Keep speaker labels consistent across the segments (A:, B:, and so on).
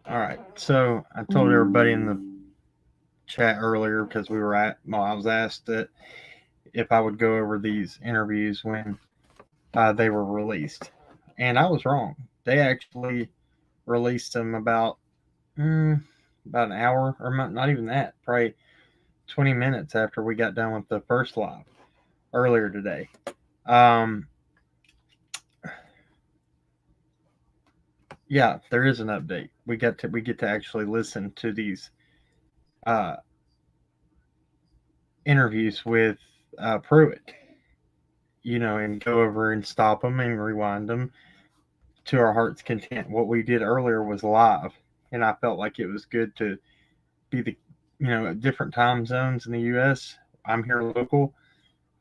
A: All right. So I told everybody in the chat earlier because I was asked that if I would go over these interviews when they were released, and I was wrong. They actually released them mm, about an hour, or not even that, probably 20 minutes after we got done with the first live earlier today. Um, yeah, there is an update. We get to actually listen to these uh, interviews with Pruitt, and go over and stop them and rewind them to our heart's content. What we did earlier was live, and I felt like it was good to be different time zones in the U.S. I'm here local.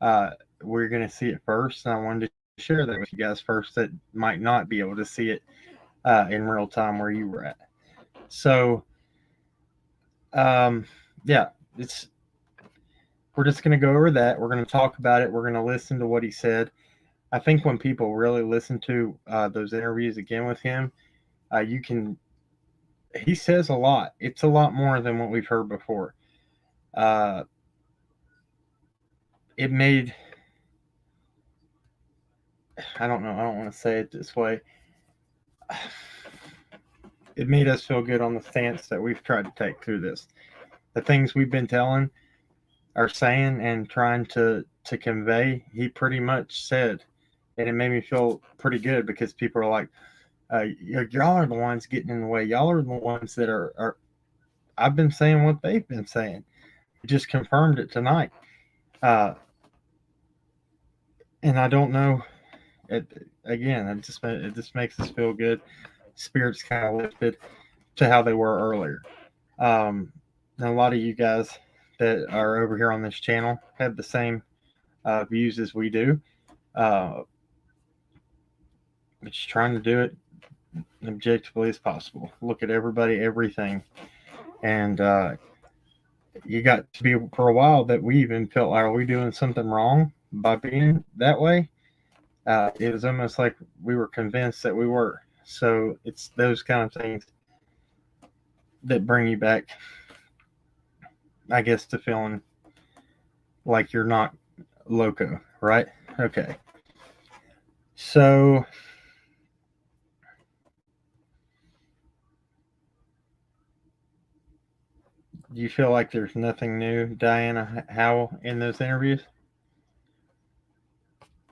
A: Uh, we're going to see it first, and I wanted to share that with you guys first that might not be able to see it in real time where you were at. So, um, yeah, it's we're just going to go over that. We're going to talk about it. We're going to listen to what he said. I think when people really listen to those interviews again with him, you can. He says a lot. It's a lot more than what we've heard before. Uh, it made. I don't know. I don't want to say it this way. It made us feel good on the stance that we've tried to take through this. The things we've been telling, are saying, and trying to convey, he pretty much said, and it made me feel pretty good because people are like, y'all are the ones getting in the way. Y'all are the ones that are. I've been saying what they've been saying. It just confirmed it tonight. Uh, and I don't know. It, again, it just makes us feel good. Spirits kind of lifted to how they were earlier. And a lot of you guys that are over here on this channel have the same views as we do. Uh, just trying to do it objectively as possible. Look at everybody, everything, and you got to be for a while that we even felt like, are we doing something wrong by being that way? It was almost like we were convinced that we were. So it's those kind of things that bring you back, I guess, to feeling like you're not loco, right? Okay. So do you feel like there's nothing new, Diana Howell, in those interviews?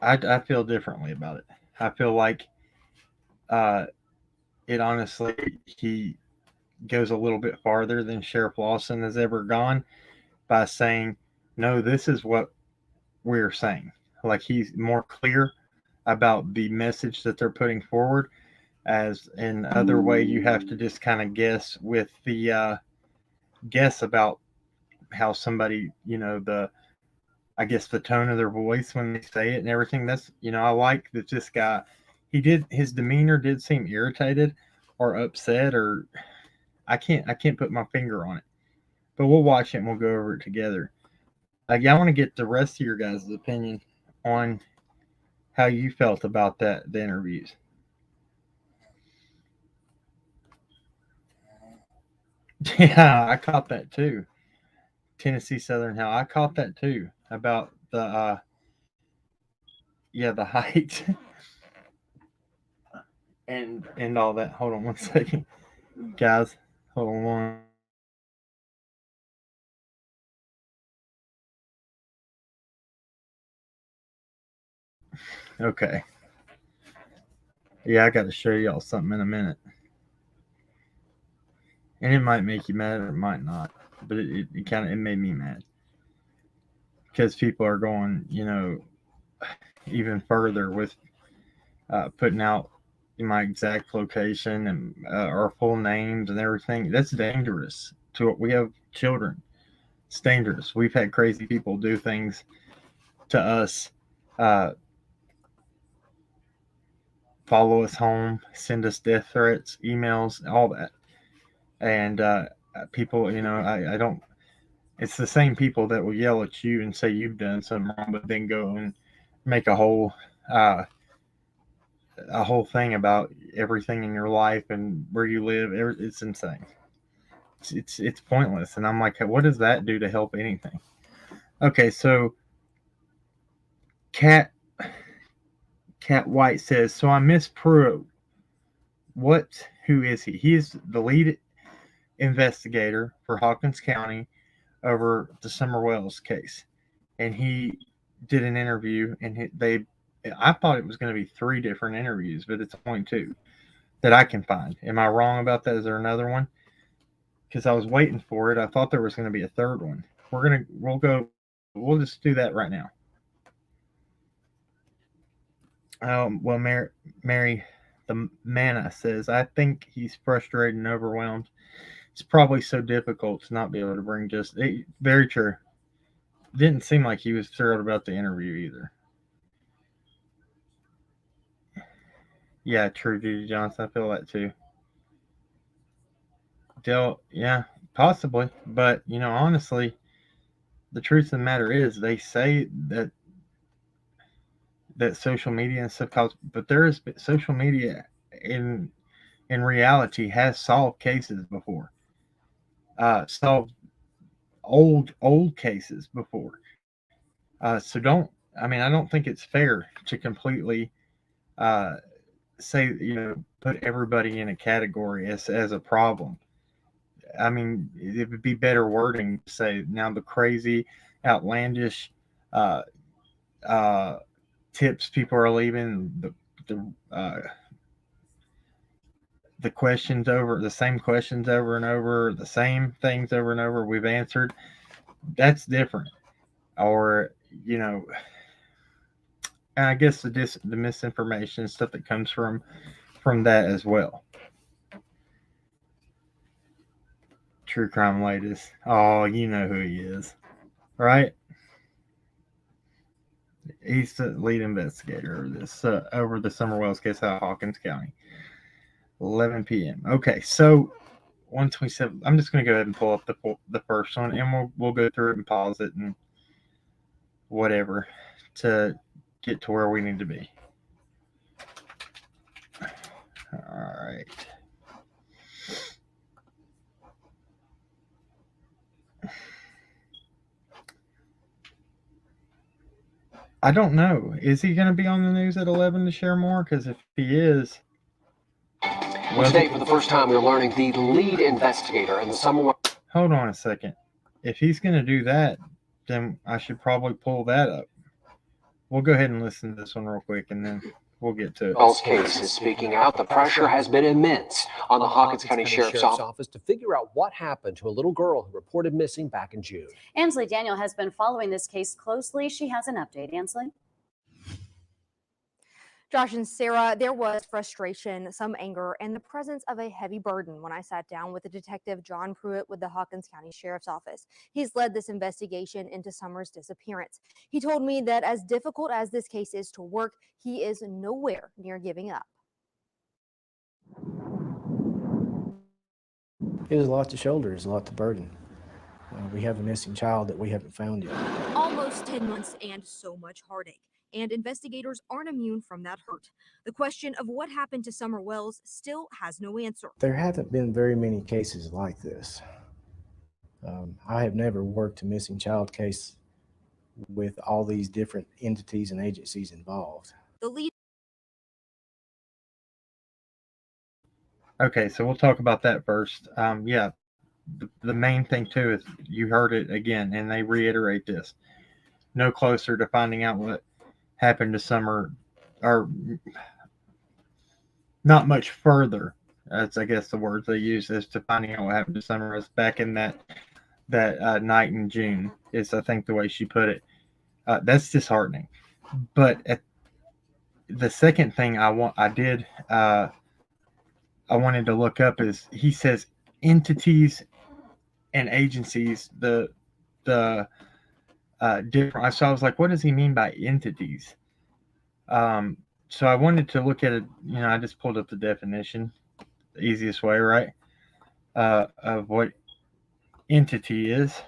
A: I feel differently about it. I feel like uh, it honestly, he goes a little bit farther than Sheriff Lawson has ever gone by saying, no, this is what we're saying. Like he's more clear about the message that they're putting forward. As in other way, you have to just kind of guess with the guess about how somebody, I guess the tone of their voice when they say it and everything. That's I like that this guy, his demeanor did seem irritated or upset, or I can't put my finger on it. But we'll watch it and we'll go over it together. Yeah, I want to get the rest of your guys' opinion on how you felt about the interviews. Yeah, I caught that too. Tennessee Southern Hell. I caught that too about the the height and all that. Hold on one second, guys. Hold on one second. Okay. Yeah, I got to show y'all something in a minute, and it might make you mad or it might not, but it kind of it made me mad because people are going, even further with putting out my exact location and our full names and everything. That's dangerous. We have children. It's dangerous. We've had crazy people do things to us, uh, follow us home, send us death threats, emails, all that. And people, I don't. It's the same people that will yell at you and say you've done something wrong, but then go and make a whole uh, a whole thing about everything in your life and where you live. It's insane. It's pointless. And I'm like, what does that do to help anything? Okay, so Cat Cat White says, so I miss Pruitt. Who is he? He is the lead investigator for Hawkins County over the Summer Wells case, and he did an interview, and I thought it was going to be 3 different interviews, but it's only 2 that I can find. Am I wrong about that? Is there another one? Because I was waiting for it. I thought there was going to be a 3rd one. We'll just do that right now. Well, Mary the Mana says, I think he's frustrated and overwhelmed. It's probably so difficult to not be able to bring very true. Didn't seem like he was thrilled about the interview either. Yeah, true, Judy Johnson. I feel that too. Yeah, possibly. But, honestly, the truth of the matter is they say that social media and stuff but social media in reality has solved cases before. Solved old cases before. So I don't think it's fair to completely uh, say, put everybody in a category as a problem. I mean, it would be better wording to say now the crazy, outlandish uh, uh, tips people are leaving, the same questions over and over, the same things over and over we've answered. That's different. Or, and I guess the misinformation stuff that comes from that as well. True crime latest. Oh, you know who he is, right? He's the lead investigator of this over the Summer Wells case out of Hawkins County. 11 p.m. Okay, so 127. I'm just going to go ahead and pull up the first one, and we'll go through it and pause it and whatever to get to where we need to be. All right. I don't know. Is he going to be on the news at 11 to share more? Because if he is,
B: well, today, for the first time, we're learning the lead investigator in the Summer.
A: Hold on a second. If he's going to do that, then I should probably pull that up. We'll go ahead and listen to this one real quick, and then we'll get to it.
B: Wells case is speaking out. The pressure has been immense on the Hawkins County Sheriff's Office to figure out what happened to a little girl who reported missing back in June.
C: Ansley Daniel has been following this case closely. She has an update. Ansley?
D: Josh and Sarah, there was frustration, some anger, and the presence of a heavy burden when I sat down with the detective John Pruitt with the Hawkins County Sheriff's Office. He's led this investigation into Summer's disappearance. He told me that as difficult as this case is to work, he is nowhere near giving up.
E: It was a lot to shoulder, it's a lot to burden. We have a missing child that we haven't found yet.
D: Almost 10 months and so much heartache. And investigators aren't immune from that hurt. The question of what happened to Summer Wells still has no answer.
E: There haven't been very many cases like this. I have never worked a missing child case with all these different entities and agencies involved.
D: The lead.
A: Okay, so we'll talk about that first. Yeah, the main thing too is you heard it again, and they reiterate this: no closer to finding out what happened to Summer, or not much further. That's, I guess, the words they use is to finding out what happened to Summer was back in that night in June. Is, I think, the way she put it. That's disheartening. But the second thing I wanted to look up is he says entities and agencies. The different. So I was like, what does he mean by entities? So I wanted to look at it. I just pulled up the definition, the easiest way, right? Of what entity is.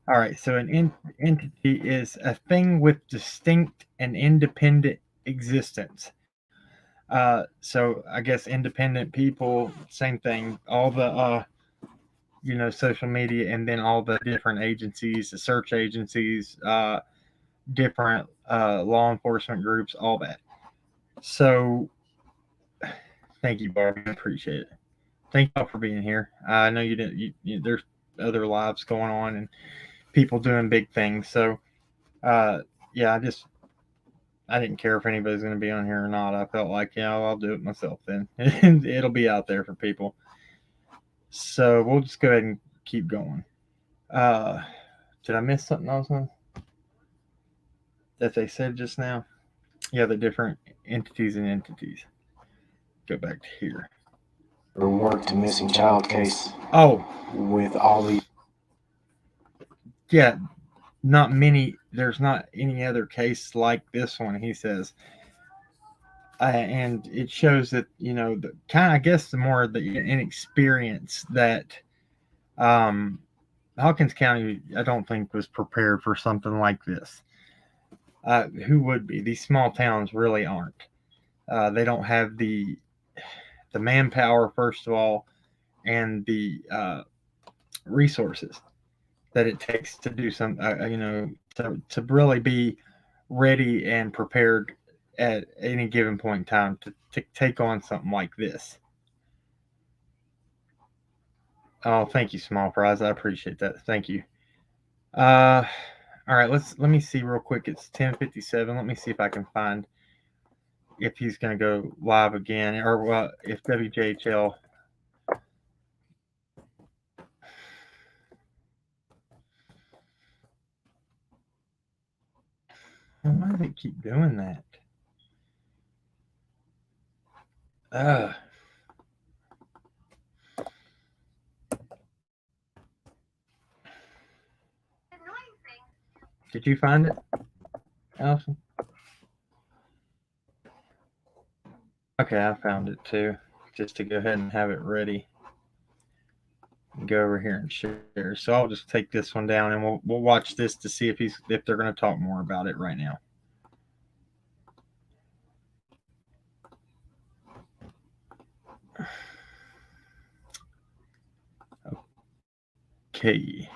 A: All right, so an entity is a thing with distinct and independent existence. So I guess independent people, same thing. All the social media, and then all the different agencies, the search agencies, different law enforcement groups, all that. So thank you, Barbie. I appreciate it. Thank y'all for being here. I know you didn't. There's other lives going on and people doing big things. So yeah, I didn't care if anybody's going to be on here or not. I felt like, I'll do it myself then. It'll be out there for people. So we'll just go ahead and keep going. Did I miss something else that they said just now? Yeah, the different entities and entities. Go back to here.
E: Or worked a missing child case
A: Oh,
E: with all the
A: yeah, not many. There's not any other case like this one, he says. And it shows that, the kind of, I guess, the more the inexperience that Hawkins County, I don't think, was prepared for something like this. Who would be? These small towns really aren't. They don't have the manpower, first of all, and the resources that it takes to do some, to really be ready and prepared at any given point in time to take on something like this. Oh, thank you, Small Prize. I appreciate that. Thank you. All right, let me see real quick. It's 10:57. Let me see if I can find if he's going to go live again, or if WJHL. Why do they keep doing that? Did you find it, Allison? Okay, I found it too. Just to go ahead and have it ready. Go over here and share. So I'll just take this one down, and we'll watch this to see if they're going to talk more about it right now. Okay.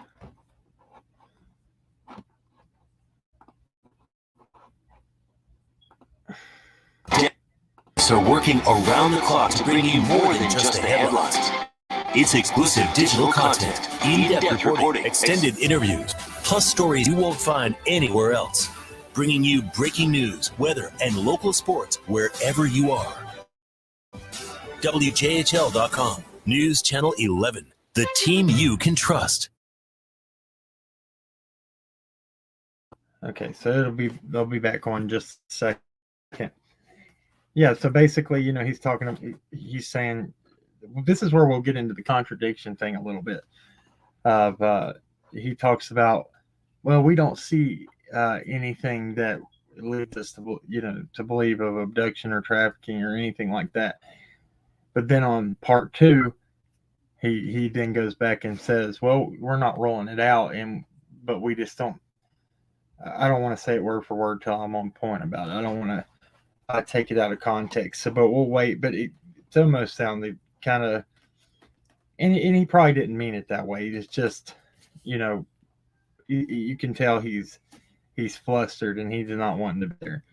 F: Are working around the clock to bring you more than just the headlines. It's exclusive digital content, in-depth reporting, extended interviews, plus stories you won't find anywhere else. Bringing you breaking news, weather, and local sports wherever you are. WJHL.com, News Channel 11, the team you can trust.
A: Okay, so they'll be back on just a second. Yeah, so basically, he's saying, this is where we'll get into the contradiction thing a little bit. He talks about, well, we don't see anything that leads us to believe of abduction or trafficking or anything like that. But then on part 2, he then goes back and says, well, we're not rolling it out, but we just don't. I don't want to say it word for word till I'm on point about it. I don't want to take it out of context. So, but we'll wait. But it almost sounded kind of, and he probably didn't mean it that way. It's just, you can tell he's flustered and he's not wanting to be there,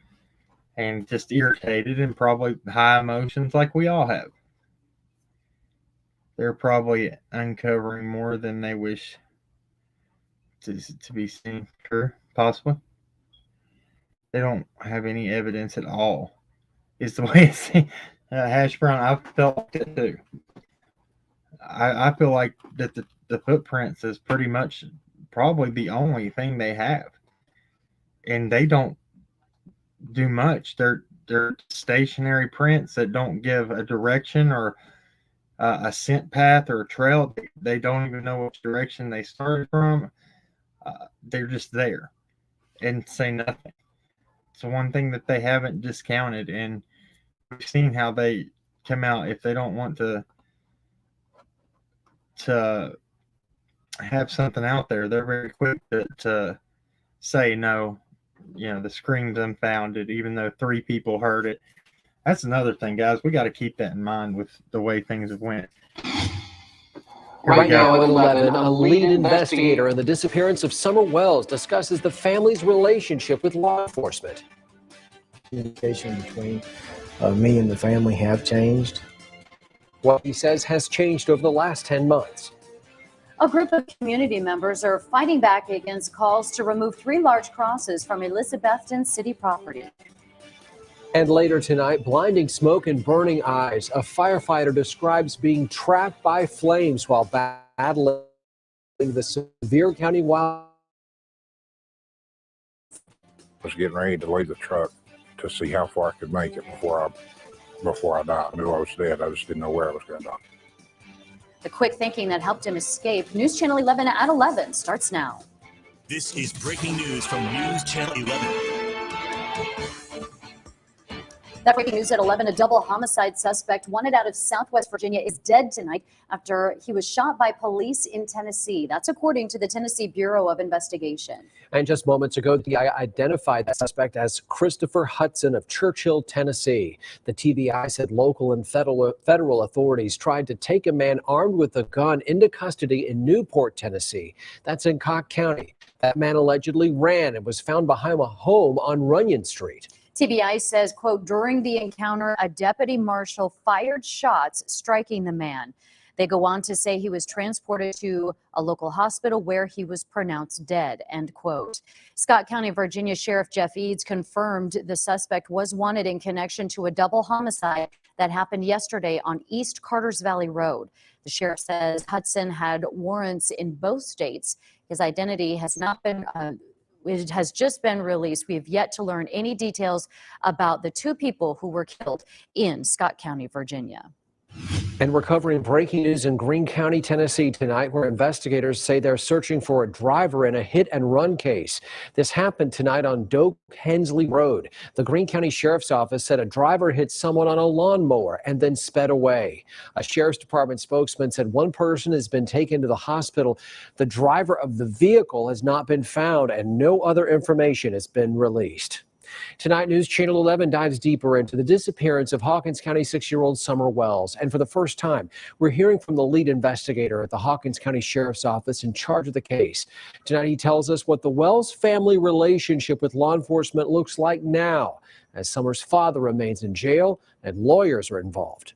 A: and just irritated and probably high emotions like we all have. They're probably uncovering more than they wish to be seen. Sure, possibly. They don't have any evidence at all. Is the way it's Hash Brown. I felt like it too. I feel like that the footprints is pretty much probably the only thing they have, and they don't do much. They're stationary prints that don't give a direction or a scent path or a trail. They don't even know which direction they started from. They're just there and say nothing. It's one thing that they haven't discounted, and we've seen how they come out if they don't want to have something out there, they're very quick to say no. The scream's unfounded, even though 3 people heard it. That's another thing, guys. We got to keep that in mind with the way things have went.
B: Right now at 11, a lead investigator in the disappearance of Summer Wells discusses the family's relationship with law enforcement.
E: Communication between me and the family have changed.
B: What he says has changed over the last 10 months.
C: A group of community members are fighting back against calls to remove 3 large crosses from Elizabethton city property.
B: And later tonight, blinding smoke and burning eyes. A firefighter describes being trapped by flames while battling the severe county wildfire.
G: I was getting ready to leave the truck to see how far I could make it before I died. I knew I was dead. I just didn't know where I was going to die.
C: The quick thinking that helped him escape. News Channel 11 at 11 starts now.
F: This is breaking news from News Channel 11.
C: That breaking news at 11, a double homicide suspect wanted out of Southwest Virginia is dead tonight after he was shot by police in Tennessee. That's according to the Tennessee Bureau of Investigation. And
B: just moments ago, the TBI identified that suspect as Christopher Hudson of Churchill, Tennessee. The TBI said local and federal authorities tried to take a man armed with a gun into custody in Newport, Tennessee. That's in Cobb County. That man allegedly ran and was found behind a home on Runyon Street.
C: TBI says, quote, during the encounter, a deputy marshal fired shots, striking the man. They go on to say he was transported to a local hospital where he was pronounced dead, end quote. Scott County, Virginia Sheriff Jeff Eads confirmed the suspect was wanted in connection to a double homicide that happened yesterday on East Carters Valley Road. The sheriff says Hudson had warrants in both states. His identity has not been it has just been released. We have yet to learn any details about the 2 people who were killed in Scott County, Virginia.
B: And we're covering breaking news in Greene County, Tennessee tonight, where investigators say they're searching for a driver in a hit and run case. This happened tonight on Doak Hensley Road. The Greene County Sheriff's Office said a driver hit someone on a lawnmower and then sped away. A Sheriff's Department spokesman said one person has been taken to the hospital. The driver of the vehicle has not been found and no other information has been released. Tonight, News Channel 11 dives deeper into the disappearance of Hawkins County 6-year-old Summer Wells. And for the first time, we're hearing from the lead investigator at the Hawkins County Sheriff's Office in charge of the case. Tonight, he tells us what the Wells family relationship with law enforcement looks like now, as Summer's father remains in jail and lawyers are involved.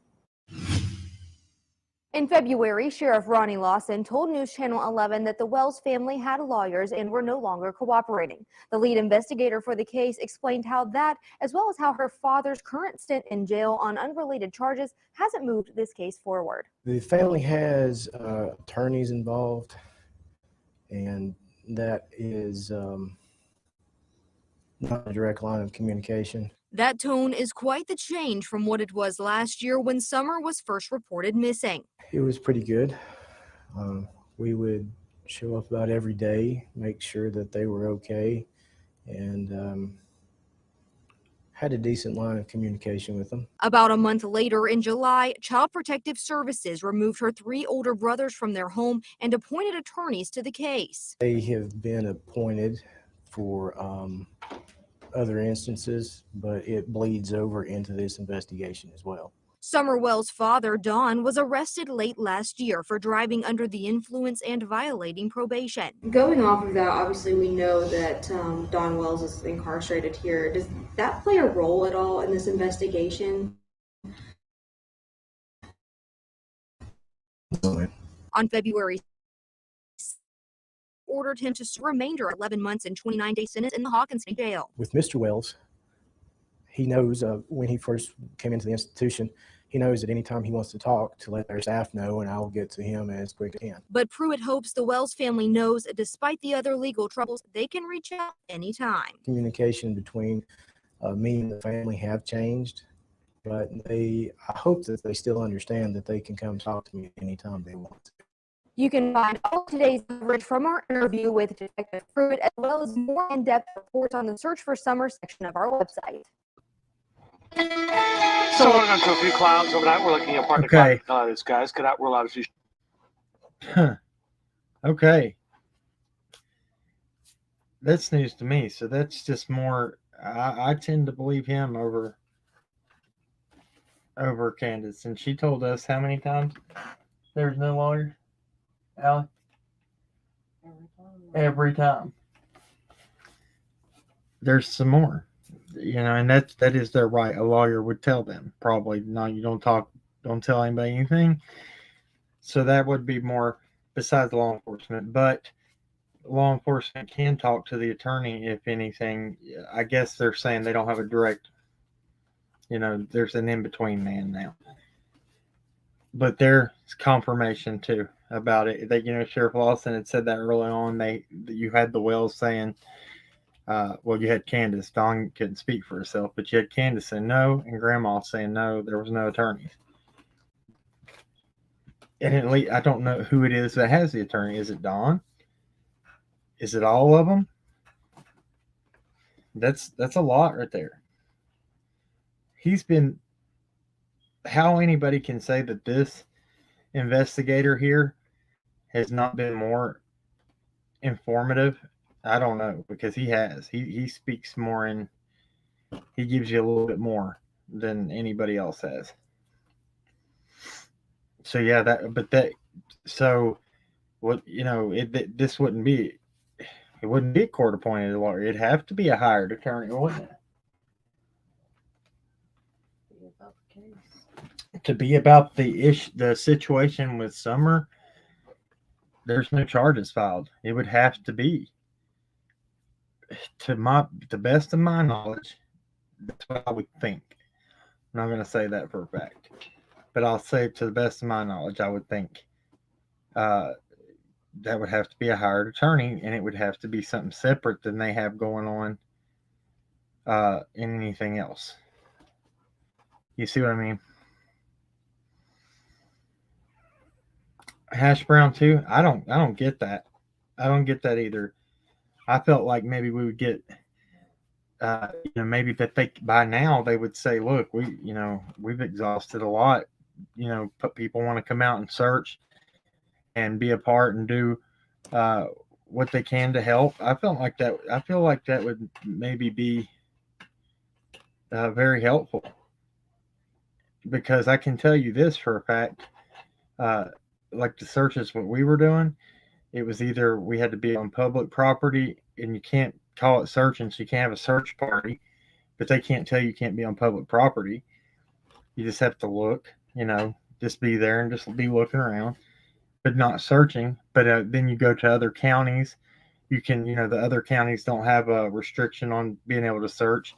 D: In February, Sheriff Ronnie Lawson told News Channel 11 that the Wells family had lawyers and were no longer cooperating. The lead investigator for the case explained how that, as well as how her father's current stint in jail on unrelated charges, hasn't moved this case forward.
E: The family has attorneys involved, and that is not a direct line of communication.
D: That tone is quite the change from what it was last year when Summer was first reported missing.
E: It was pretty good. We would show up about every day, make sure that they were okay, and had a decent line of communication with them.
D: About a month later, in July, Child Protective Services removed her 3 older brothers from their home and appointed attorneys to the case.
E: They have been appointed for other instances, but it bleeds over into this investigation as well.
D: Summer Wells' father, Don, was arrested late last year for driving under the influence and violating probation.
H: Going off of that, obviously we know that Don Wells is incarcerated here. Does that play a role at all in this investigation?
D: On February, ordered him to serve remainder 11 months and 29-day sentence in the Hawkins jail.
E: With Mr. Wells, he knows when he first came into the institution, he knows at any time he wants to talk to let their staff know, and I will get to him as quick as I can.
D: But Pruitt hopes the Wells family knows, despite the other legal troubles, they can reach out anytime.
E: Communication between me and the family have changed, but I hope that they still understand that they can come talk to me anytime they want to.
D: You can find all today's coverage from our interview with Detective Pruitt, as well as more in-depth reports on the Search for Summer section of our website.
I: So we're going to a few clouds overnight. We're looking at partly cloudy skies. Could not rule out a few.
A: Okay, that's news to me. So that's just more. I tend to believe him over Candace, and she told us how many times there's no lawyer. Allie? Every time. There's some more, and that is their right. A lawyer would tell them probably, no, you don't tell anybody anything. So that would be more besides law enforcement, but law enforcement can talk to the attorney if anything. I guess they're saying they don't have a direct, there's an in between man now. But there's confirmation too about it. That Sheriff Lawson had said that early on. You had the Wells saying, well, you had Candace. Dawn couldn't speak for herself, but you had Candace saying no, and Grandma saying no. There was no attorneys. And at least I don't know who it is that has the attorney. Is it Dawn? Is it all of them? That's a lot right there. He's been. How anybody can say that this investigator here has not been more informative, I don't know, because he has. He speaks more and he gives you a little bit more than anybody else has. So yeah, so what this wouldn't be. It wouldn't be a court appointed lawyer. It'd have to be a hired attorney, wouldn't it? To be about the situation with Summer, there's no charges filed. It would have to be. To the best of my knowledge, that's what I would think. I'm not going to say that for a fact, but I'll say to the best of my knowledge, I would think that would have to be a hired attorney, and it would have to be something separate than they have going on in anything else. You see what I mean? Hash brown too. I don't get that. I don't get that either. I felt like maybe we would get, maybe that by now they would say, look, we've exhausted a lot. People want to come out and search and be a part and do what they can to help. I feel like that would maybe be very helpful, because I can tell you this for a fact. Like the searches, what we were doing, it was either we had to be on public property, and you can't call it searching, so you can't have a search party, but they can't tell you can't be on public property. You just have to look, just be there and just be looking around, but not searching. But then you go to other counties, you can, the other counties don't have a restriction on being able to search.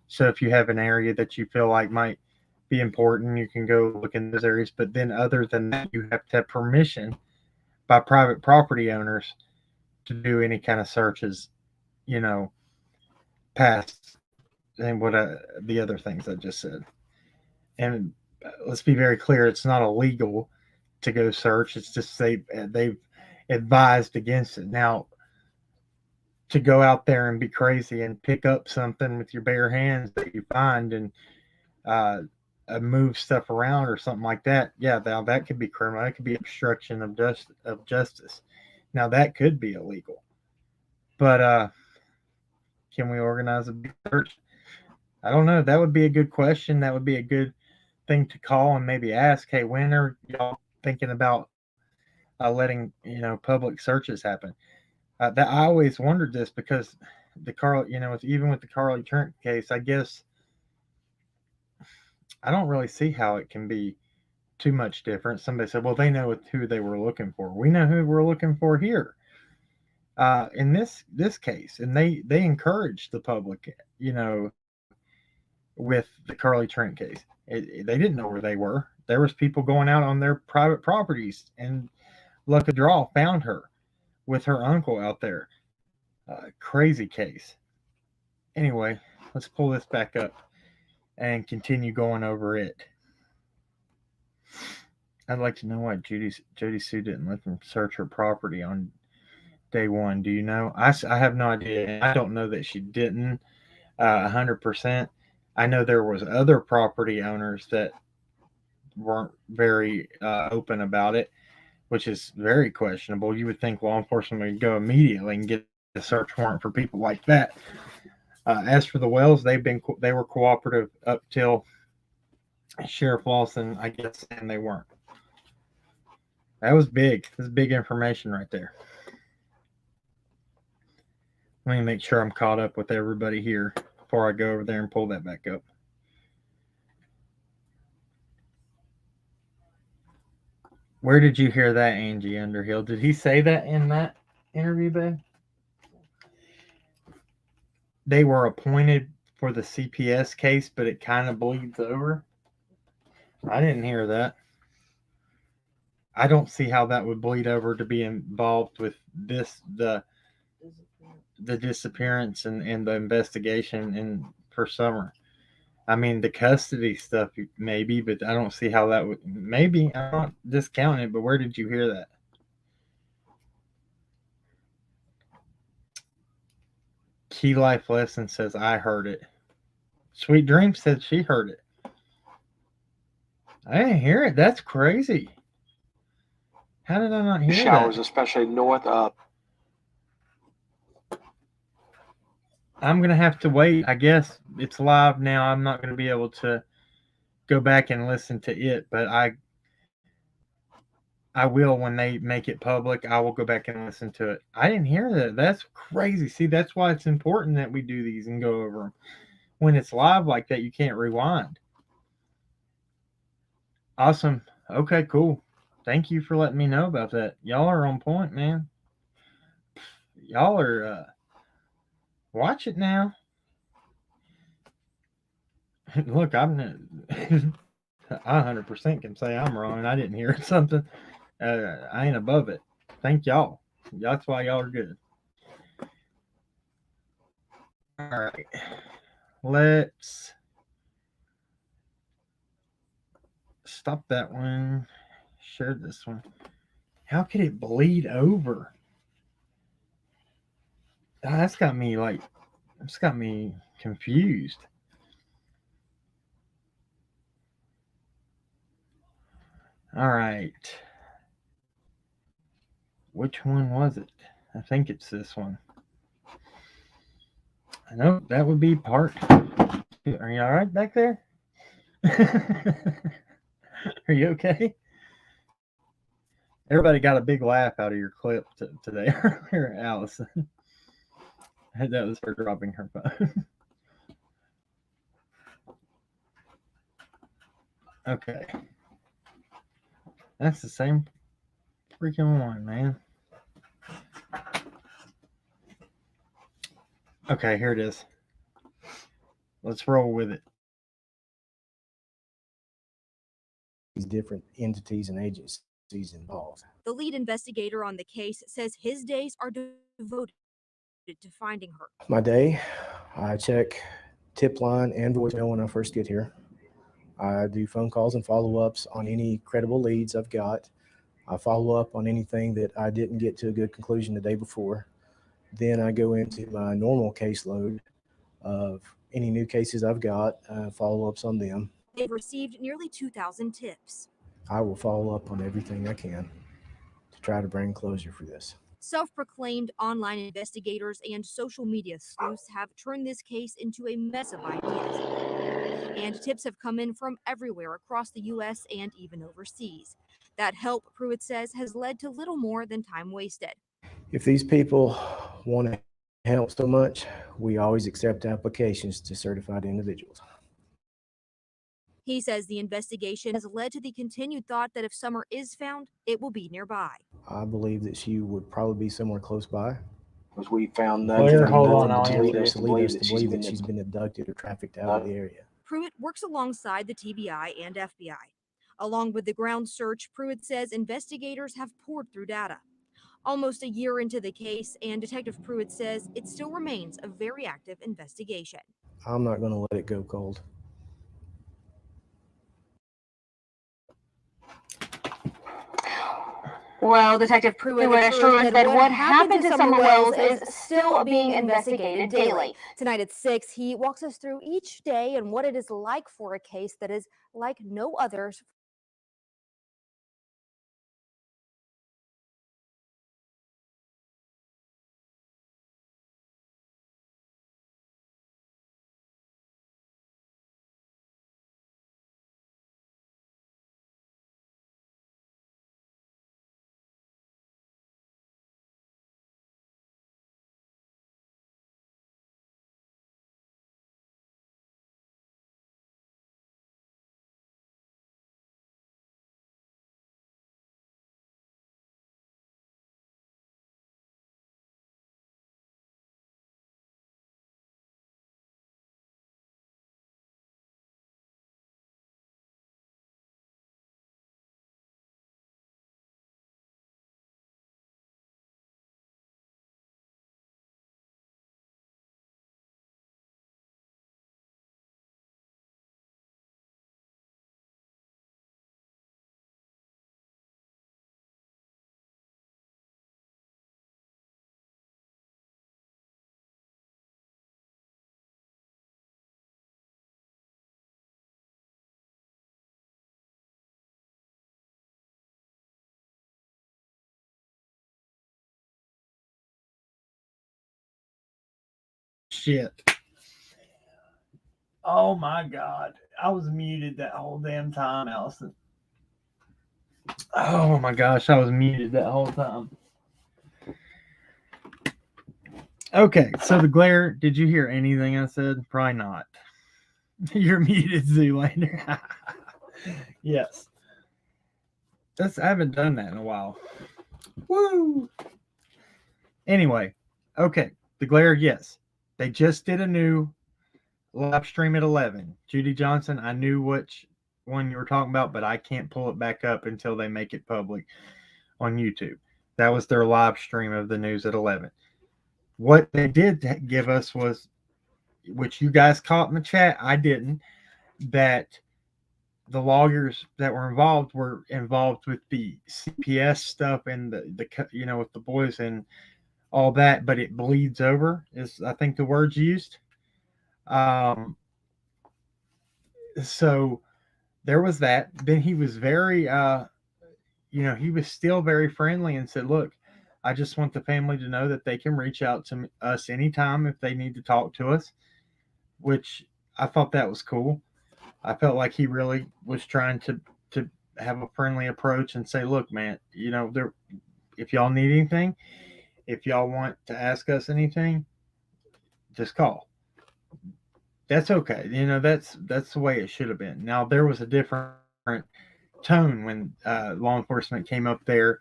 A: So if you have an area that you feel like might be important, you can go look in those areas. But then other than that, you have to have permission by private property owners to do any kind of searches, past and what the other things I just said. And let's be very clear, it's not illegal to go search. It's just they've advised against it. Now, to go out there and be crazy and pick up something with your bare hands that you find and move stuff around or something like that, yeah, now that could be criminal. That could be obstruction of justice. Now that could be illegal. But can we organize a big search? I don't know. That would be a good question. That would be a good thing to call and maybe ask, hey, when are y'all thinking about letting public searches happen? That I always wondered this, because even with the Carly Trent case, I guess I don't really see how it can be too much different. Somebody said, well, they know who they were looking for. We know who we're looking for here. In this case, and they encouraged the public, with the Carly Trent case. They didn't know where they were. There was people going out on their private properties, and luck of draw found her with her uncle out there. Crazy case. Anyway, let's pull this back up and continue going over it. I'd like to know why Jody Sue didn't let them search her property on day one. Do you know? I have no idea. I don't know that she didn't 100%. I know there was other property owners that weren't very open about it. which is very questionable. You would think law enforcement would go immediately and get a search warrant for people like that. As for the Wells, they were cooperative up till Sheriff Lawson, I guess, and they weren't. That was big. This is big information right there. Let me make sure I'm caught up with everybody here before I go over there and pull that back up. Where did you hear that, Angie Underhill? Did he say that in that interview, babe? They were appointed for the CPS case, but it kind of bleeds over. I didn't hear that. I don't see how that would bleed over to be involved with this, the disappearance and the investigation for Summer. I mean, the custody stuff, maybe, but I don't see how that would. Maybe. I'm not discounting it, but where did you hear that? Key Life Lesson says, I heard it. Sweet Dream said she heard it. I didn't hear it. That's crazy. How did I not hear
I: showers,
A: that?
I: especially north of.
A: I'm going to have to wait. I guess it's live now. I'm not going to be able to go back and listen to it, but I will when they make it public. I will go back and listen to it. I didn't hear that. That's crazy. See, that's why it's important that we do these and go over them. When it's live like that, you can't rewind. Awesome. Okay, cool. Thank you for letting me know about that. Y'all are on point, man. Y'all are watch it now. Look, I 100% can say I'm wrong and I didn't hear something. I ain't above it. Thank y'all. That's why y'all are good. All right. Let's stop that one. Share this one. How could it bleed over? That's got me confused. All right. Which one was it? I think it's this one. I know that would be part 2. Are you all right back there? Are you okay? Everybody got a big laugh out of your clip today, Allison. That was her dropping her phone. Okay. That's the same freaking one, man. Okay, here it is. Let's roll with it.
E: These different entities and agencies involved.
D: The lead investigator on the case says his days are devoted to finding her.
E: My day, I check tip line and voicemail when I first get here. I do phone calls and follow-ups on any credible leads I've got. I follow up on anything that I didn't get to a good conclusion the day before. Then I go into my normal caseload of any new cases I've got, follow-ups on them.
D: They've received nearly 2,000 tips.
E: I will follow up on everything I can to try to bring closure for this.
D: Self-proclaimed online investigators and social media sleuths have turned this case into a mess of ideas. And tips have come in from everywhere across the U.S. and even overseas. That help, Pruitt says, has led to little more than time wasted.
E: If these people want to help so much, we always accept applications to certified individuals.
D: He says the investigation has led to the continued thought that if Summer is found, it will be nearby.
E: I believe that she would probably be somewhere close by.
I: Because we found
A: Claire,
I: nothing
A: hold on,
I: to
A: I'll
I: lead
A: answer
I: us
E: To
I: to
E: lead
I: believe
E: us
I: that
E: to believe that she's been abducted or trafficked out of the area.
D: Pruitt works alongside the TBI and FBI. Along with the ground search, Pruitt says investigators have poured through data. Almost a year into the case, and Detective Pruitt says it still remains a very active investigation.
E: I'm not going to let it go cold.
J: Well, Detective Pruitt assures that what happened to Summer Wells is still being investigated daily.
D: Tonight at 6, he walks us through each day and what it is like for a case that is like no others
A: shit. Oh my God. I was muted that whole damn time, Allison. Oh my gosh, I was muted that whole time. Okay, so the glare, did you hear anything I said? Probably not. You're muted, Zoolander. Yes. I haven't done that in a while. Woo! Anyway, okay, the glare, yes. They just did a new live stream at 11. Judy Johnson, I knew which one you were talking about, but I can't pull it back up until they make it public on YouTube. That was their live stream of the news at 11. What they did give us was, which you guys caught in the chat, I didn't, that the lawyers that were involved with the CPS stuff and the with the boys and all that, but it bleeds over is I think the words used. So there was that. Then he was very he was still very friendly and said, look, I just want the family to know that they can reach out to us anytime if they need to talk to us, which I thought that was cool. I felt like he really was trying to have a friendly approach and say, look, man, if y'all need anything, if y'all want to ask us anything, just call. That's okay. That's the way it should have been. Now, there was a different tone when law enforcement came up there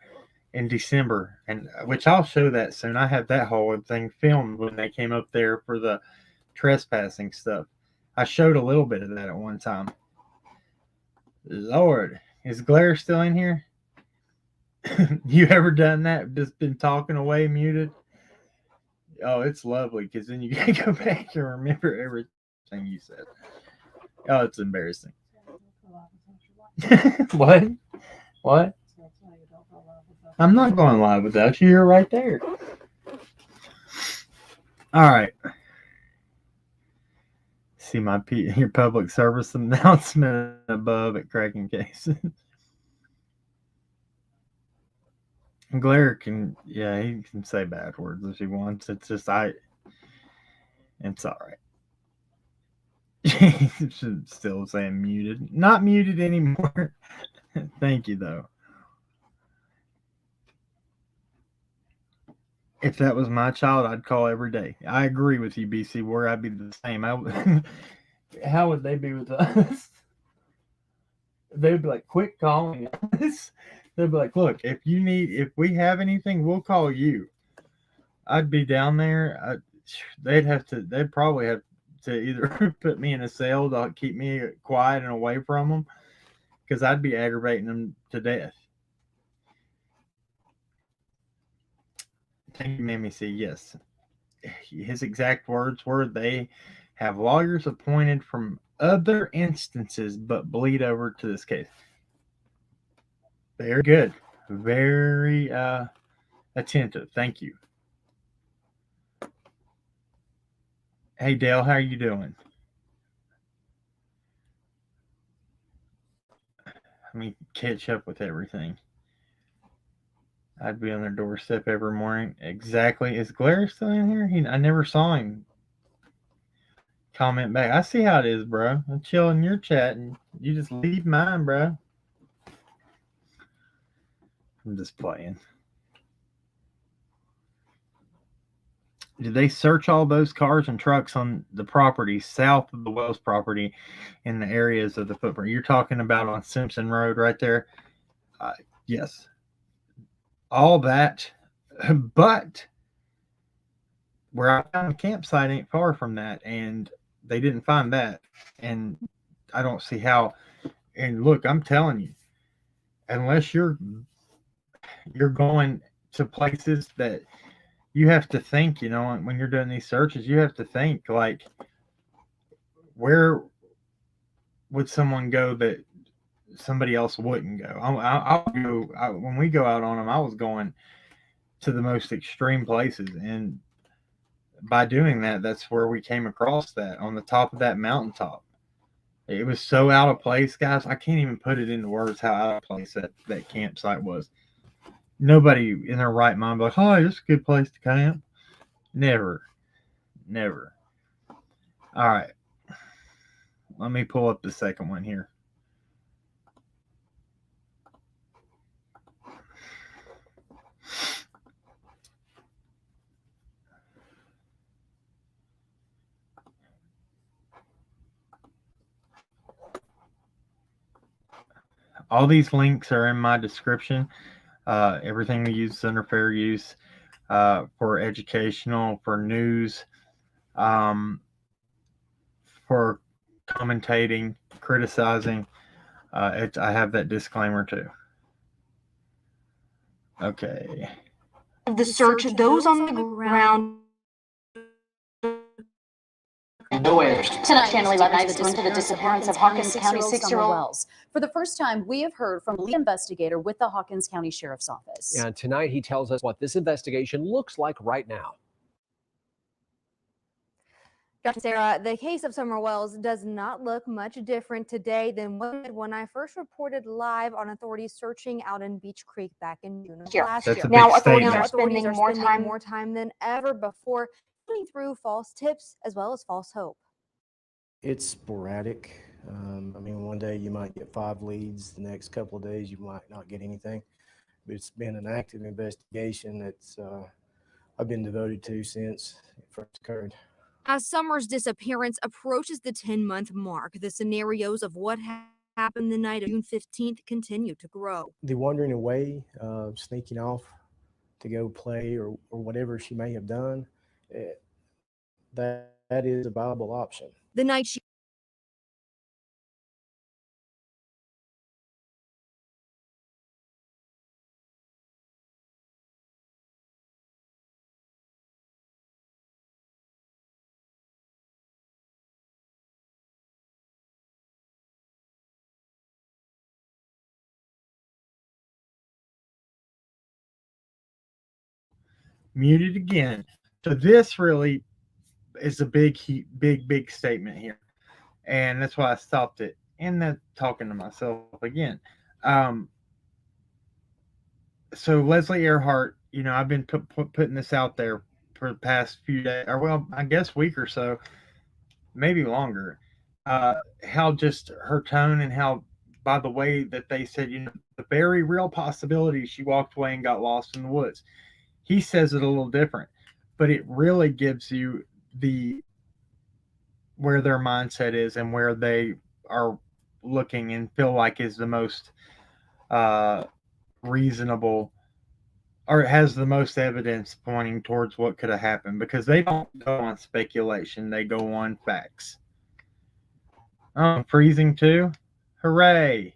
A: in December, and which I'll show that soon. I have that whole thing filmed when they came up there for the trespassing stuff. I showed a little bit of that at one time. Lord, is Glare still in here? You ever done that? Just been talking away, muted? Oh, it's lovely because then you can go back and remember everything you said. Oh, it's embarrassing. What? What? I'm not going live without you. You're right there. All right. See your public service announcement above at cracking cases. Glare can, he can say bad words if he wants. It's just it's all right. Still saying muted. Not muted anymore. Thank you, though. If that was my child, I'd call every day. I agree with you, BC Ward. I'd be the same. How would they be with us? They'd be like, quit calling us. They'd be like, look, if we have anything, we'll call you. I'd be down there. They'd probably have to either put me in a cell to keep me quiet and away from them, because I'd be aggravating them to death. Thank you, Mammy C. Yes. His exact words were, they have lawyers appointed from other instances but bleed over to this case. Very good. Very attentive. Thank you. Hey, Dale, how are you doing? Let me catch up with everything. I'd be on their doorstep every morning. Exactly. Is Glare still in here? I never saw him comment back. I see how it is, bro. I'm chilling in your chat and you just leave mine, bro. I'm just playing. Did they search all those cars and trucks on the property south of the Wells property in the areas of the footprint? You're talking about on Simpson Road right there? Yes. All that, but where I found the campsite ain't far from that, and they didn't find that, and I don't see how. And look, I'm telling you, unless you're going to places that you have to think, when you're doing these searches, you have to think, like, where would someone go that somebody else wouldn't go? I'll go. When we go out on them, I was going to the most extreme places, and by doing that, that's where we came across that on the top of that mountaintop. It was so out of place, guys. I can't even put it into words how out of place that campsite was. Nobody in their right mind was like, oh, this is a good place to camp. Never. All right. Let me pull up the second one here. All these links are in my description. Everything we use is under fair use, for educational, for news, um, for commentating, criticizing. I have that disclaimer too. Okay.
J: The search, those on the ground.
I: No answers.
C: Tonight,
J: Channel 11 dives into the disappearance of Hawkins County
C: 6-year-old Wells. For the first time, we have heard from lead investigator with the Hawkins County Sheriff's Office.
B: And tonight he tells us what this investigation looks like right now.
D: Dr. Sarah, the case of Summer Wells does not look much different today than when I first reported live on authorities searching out in Beach Creek back in June of last year.
J: Now
D: Authorities
J: are
D: are
J: spending more
D: time than ever before, putting through false tips as well as false hope.
E: It's sporadic. I mean, one day you might get 5 leads, the next couple of days you might not get anything. But it's been an active investigation that's I've been devoted to since it first occurred.
D: As Summer's disappearance approaches the 10-month mark, the scenarios of what happened the night of June 15th continue to grow.
E: The wandering away, sneaking off to go play or whatever she may have done, that is a viable option.
D: The night she
A: Muted again. So this really is a big statement here, and that's why I stopped it. And then talking to myself again. So Leslie Earhart, I've been putting this out there for the past few days, or well, I guess week or so, maybe longer. How just her tone and how, by the way that they said, the very real possibility she walked away and got lost in the woods. He says it a little different, but it really gives you where their mindset is and where they are looking and feel like is the most reasonable, or it has the most evidence pointing towards what could have happened, because they don't go on speculation, they go on facts. Oh, I'm freezing too. Hooray.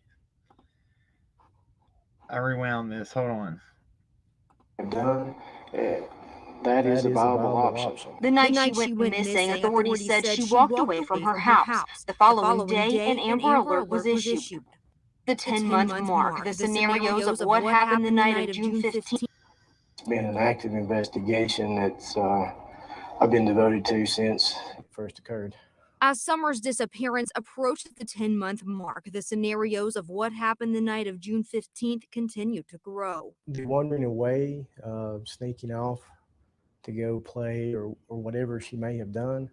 A: I rewound this. Hold on.
I: Done. That is a viable option.
J: The night she went missing, authorities said she walked away from her house. The following day, an Amber Alert was issued. The 10-month mark, the scenarios of what happened the night of June 15th.
E: It's been an active investigation that's I've been devoted to since it first occurred.
D: As Summer's disappearance approached the 10-month mark, the scenarios of what happened the night of June 15th continue to grow.
E: The wandering away, sneaking off to go play or whatever she may have done,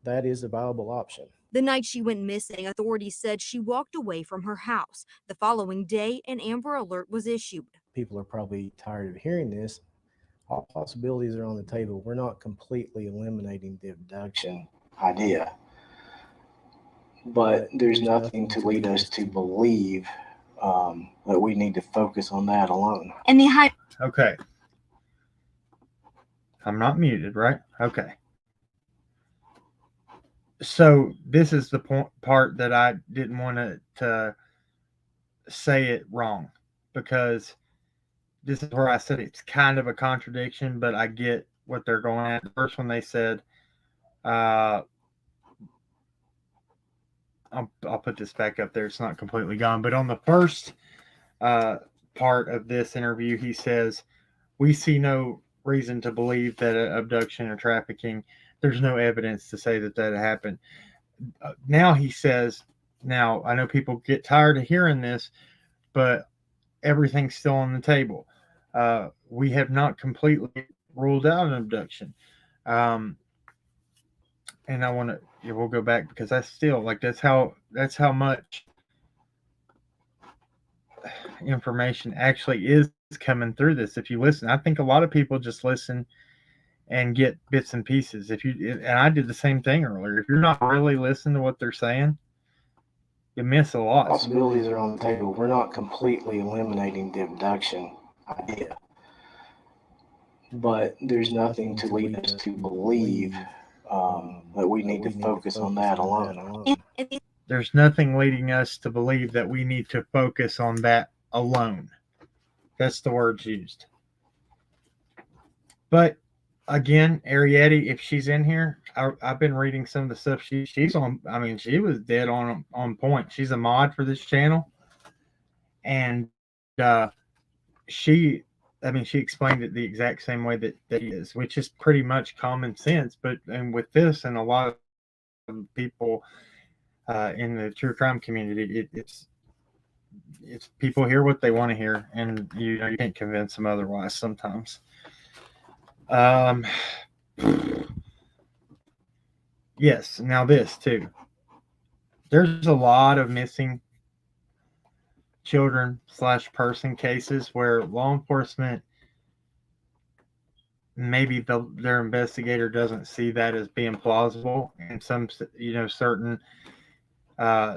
E: that is a viable option.
D: The night she went missing, authorities said she walked away from her house. The following day, an Amber Alert was issued.
E: People are probably tired of hearing this. All possibilities are on the table. We're not completely eliminating the abduction idea, but there's nothing to lead us to believe that we need to focus on that alone.
J: And the high.
A: Okay. I'm not muted, right? Okay. So this is the part that I didn't want to say it wrong, because this is where I said it's kind of a contradiction, but I get what they're going at. The first one they said, I'll put this back up there. It's not completely gone. But on the first part of this interview, he says, we see no reason to believe that abduction or trafficking, there's no evidence to say that happened. Now he says, now I know people get tired of hearing this, but everything's still on the table. We have not completely ruled out an abduction. and I want to, yeah, we'll go back because that's still like that's how much information actually is coming through this. If you listen, I think a lot of people just listen and get bits and pieces. If you and I did the same thing earlier. If you're not really listening to what they're saying, you miss a lot.
E: Possibilities are on the table. We're not completely eliminating the abduction idea, but there's nothing to lead us to believe that we need to focus on that alone.
A: There's nothing leading us to believe that we need to focus on that alone. That's the words used. But again, Arietti, if she's in here, I've been reading some of the stuff she's on. I mean, she was dead on point. She's a mod for this channel, and she, I mean, she explained it the exact same way that he is, which is pretty much common sense. But and with this, and a lot of people in the true crime community, it's people hear what they want to hear, and you can't convince them otherwise sometimes. Yes, now this too. There's a lot of missing children / person cases where law enforcement, maybe their investigator doesn't see that as being plausible in some certain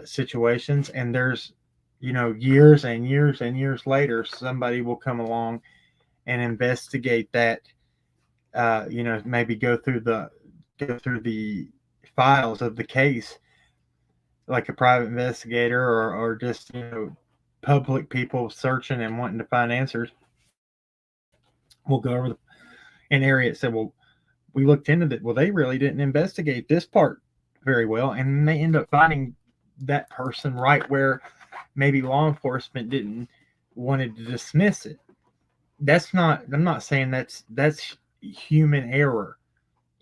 A: situations, and there's years and years and years later somebody will come along and investigate that, maybe go through the files of the case, like a private investigator or just public people searching and wanting to find answers. We'll go over an area that said, well, we looked into that. Well, they really didn't investigate this part very well, and they end up finding that person right where maybe law enforcement didn't wanted to dismiss it. I'm not saying that's human error.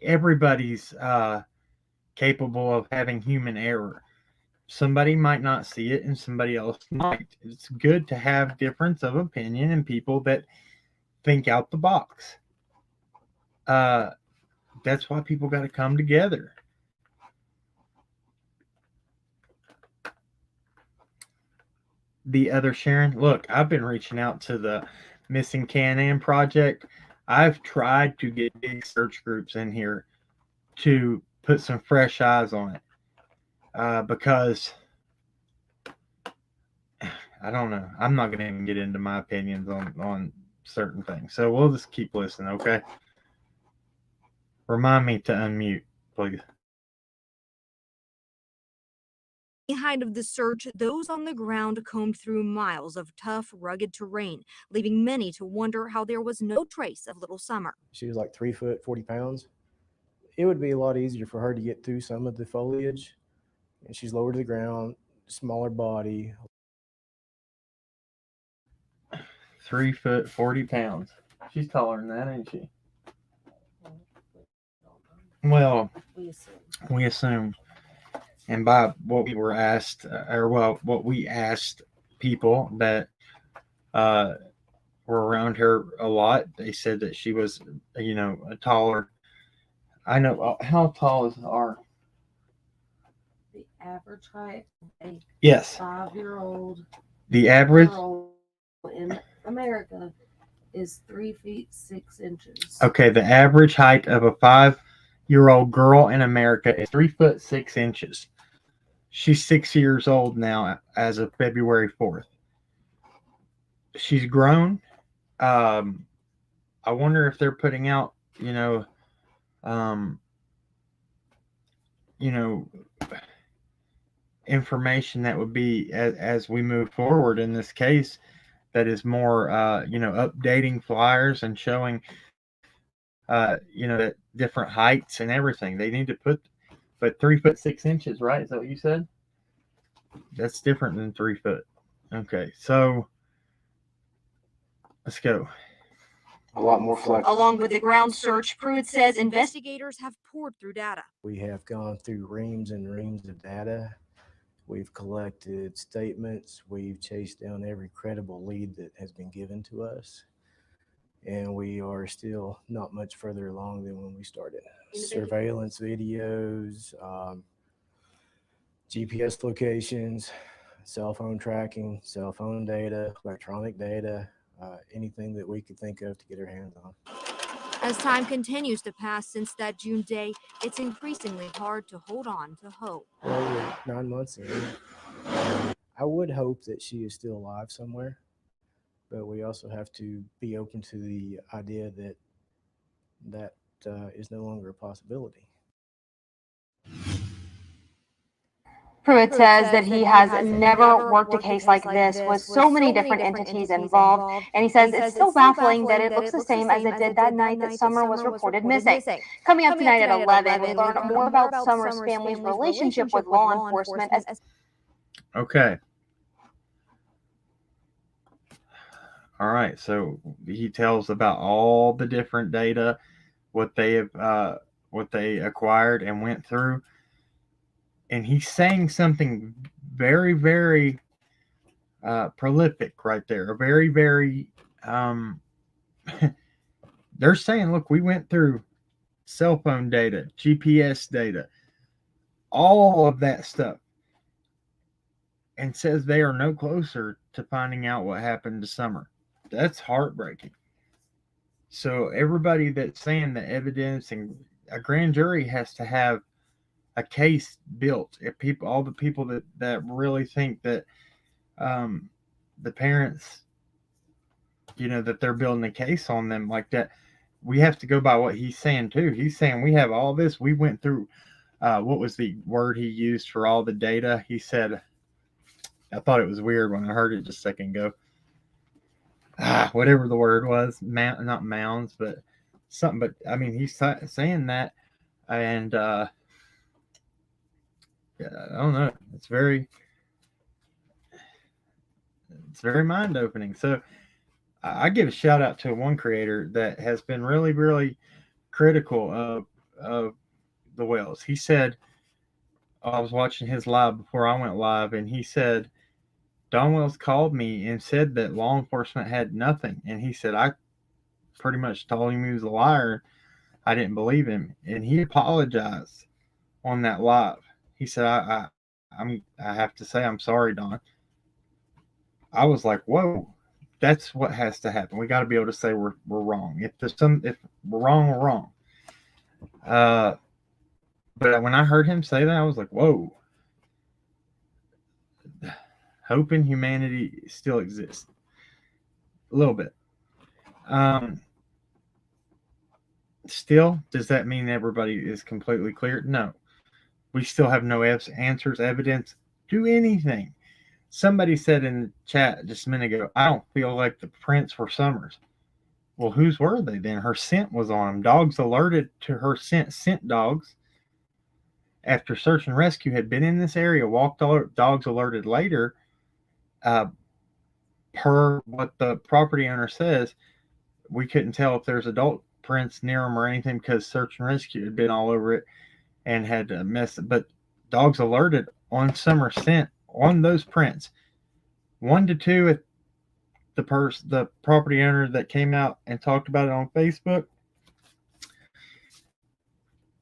A: Everybody's capable of having human error. Somebody might not see it and somebody else might. It's good to have difference of opinion and people that think out the box. That's why people got to come together. The other Sharon, look, I've been reaching out to the Missing Can-Am Project. I've tried to get big search groups in here to put some fresh eyes on it, because I don't know. I'm not going to even get into my opinions on certain things. So we'll just keep listening, okay? Remind me to unmute, please.
D: The height of the search, those on the ground combed through miles of tough, rugged terrain, leaving many to wonder how there was no trace of little Summer.
E: She was like 3 foot, 40 pounds. It would be a lot easier for her to get through some of the foliage. And she's lower to the ground, smaller body.
A: 3 foot, 40 pounds. She's taller than that, ain't she? Well, we assume. And by what we were asked, what we asked people that were around her a lot, they said that she was, a taller. I know. How tall is our?
K: The average height of a
A: Yes.
K: 5-year-old
A: The average
K: girl in America is 3 feet 6 inches.
A: Okay, the average height of a 5-year-old girl in America is 3 foot 6 inches. She's 6 years old now as of February 4th. She's grown. I wonder if they're putting out, information that would be as we move forward in this case, that is more, updating flyers and showing, that different heights and everything. They need to but 3 foot 6 inches, right? Is that what you said? That's different than 3 foot. Okay, so let's go.
E: A lot more flexible.
J: Along with the ground search, Pruitt says investigators have poured through data.
E: We have gone through reams and reams of data. We've collected statements. We've chased down every credible lead that has been given to us. and we are still not much further along than when we started. Surveillance videos, GPS locations, cell phone tracking, cell phone data, electronic data, anything that we could think of to get our hands on.
D: As time continues to pass since that June day, it's increasingly hard to hold on to hope.
E: Well, we're 9 months in. I would hope that she is still alive somewhere, but we also have to be open to the idea that that is no longer a possibility.
J: Pruitt says that he has never worked a case like this with so many different entities involved, and he says it's still baffling that it looks the same as it did that night that Summer was reported missing. Coming up tonight at 11, we learn more about Summer's family's relationship with law enforcement.
A: Okay. All right. So he tells about all the different data, what they acquired and went through. And he's saying something very, very prolific right there. A very, very, they're saying, look, we went through cell phone data, GPS data, all of that stuff, and says they are no closer to finding out what happened to Summer. That's heartbreaking. So everybody that's saying the evidence, and a grand jury has to have a case built. If people, all the people that really think that the parents, that they're building a case on them like that, we have to go by what he's saying too. He's saying we have all this. We went through. What was the word he used for all the data? He said, I thought it was weird when I heard it just a second ago. Whatever the word was, not mounds, but something. But I mean, he's saying that, and yeah, I don't know. It's very mind opening. So I give a shout out to one creator that has been really, really critical of the Wells. He said, I was watching his live before I went live, and he said, Don Wells called me and said that law enforcement had nothing. And he said, I pretty much told him he was a liar. I didn't believe him. And he apologized on that live. He said, I have to say, I'm sorry, Don. I was like, whoa, that's what has to happen. We got to be able to say we're wrong. If we're wrong, we're wrong. But when I heard him say that, I was like, whoa. Hope in humanity still exists. A little bit. Still, does that mean everybody is completely clear? No. We still have no answers, evidence, do anything. Somebody said in the chat just a minute ago, I don't feel like the prints were Summers. Well, whose were they then? Her scent was on them. Dogs alerted to her scent dogs. After search and rescue had been in this area, dogs alerted later, per what the property owner says, we couldn't tell if there's adult prints near them or anything because search and rescue had been all over it and had messed. But dogs alerted on Summer scent on those prints. 1 to 2 at the property owner that came out and talked about it on Facebook.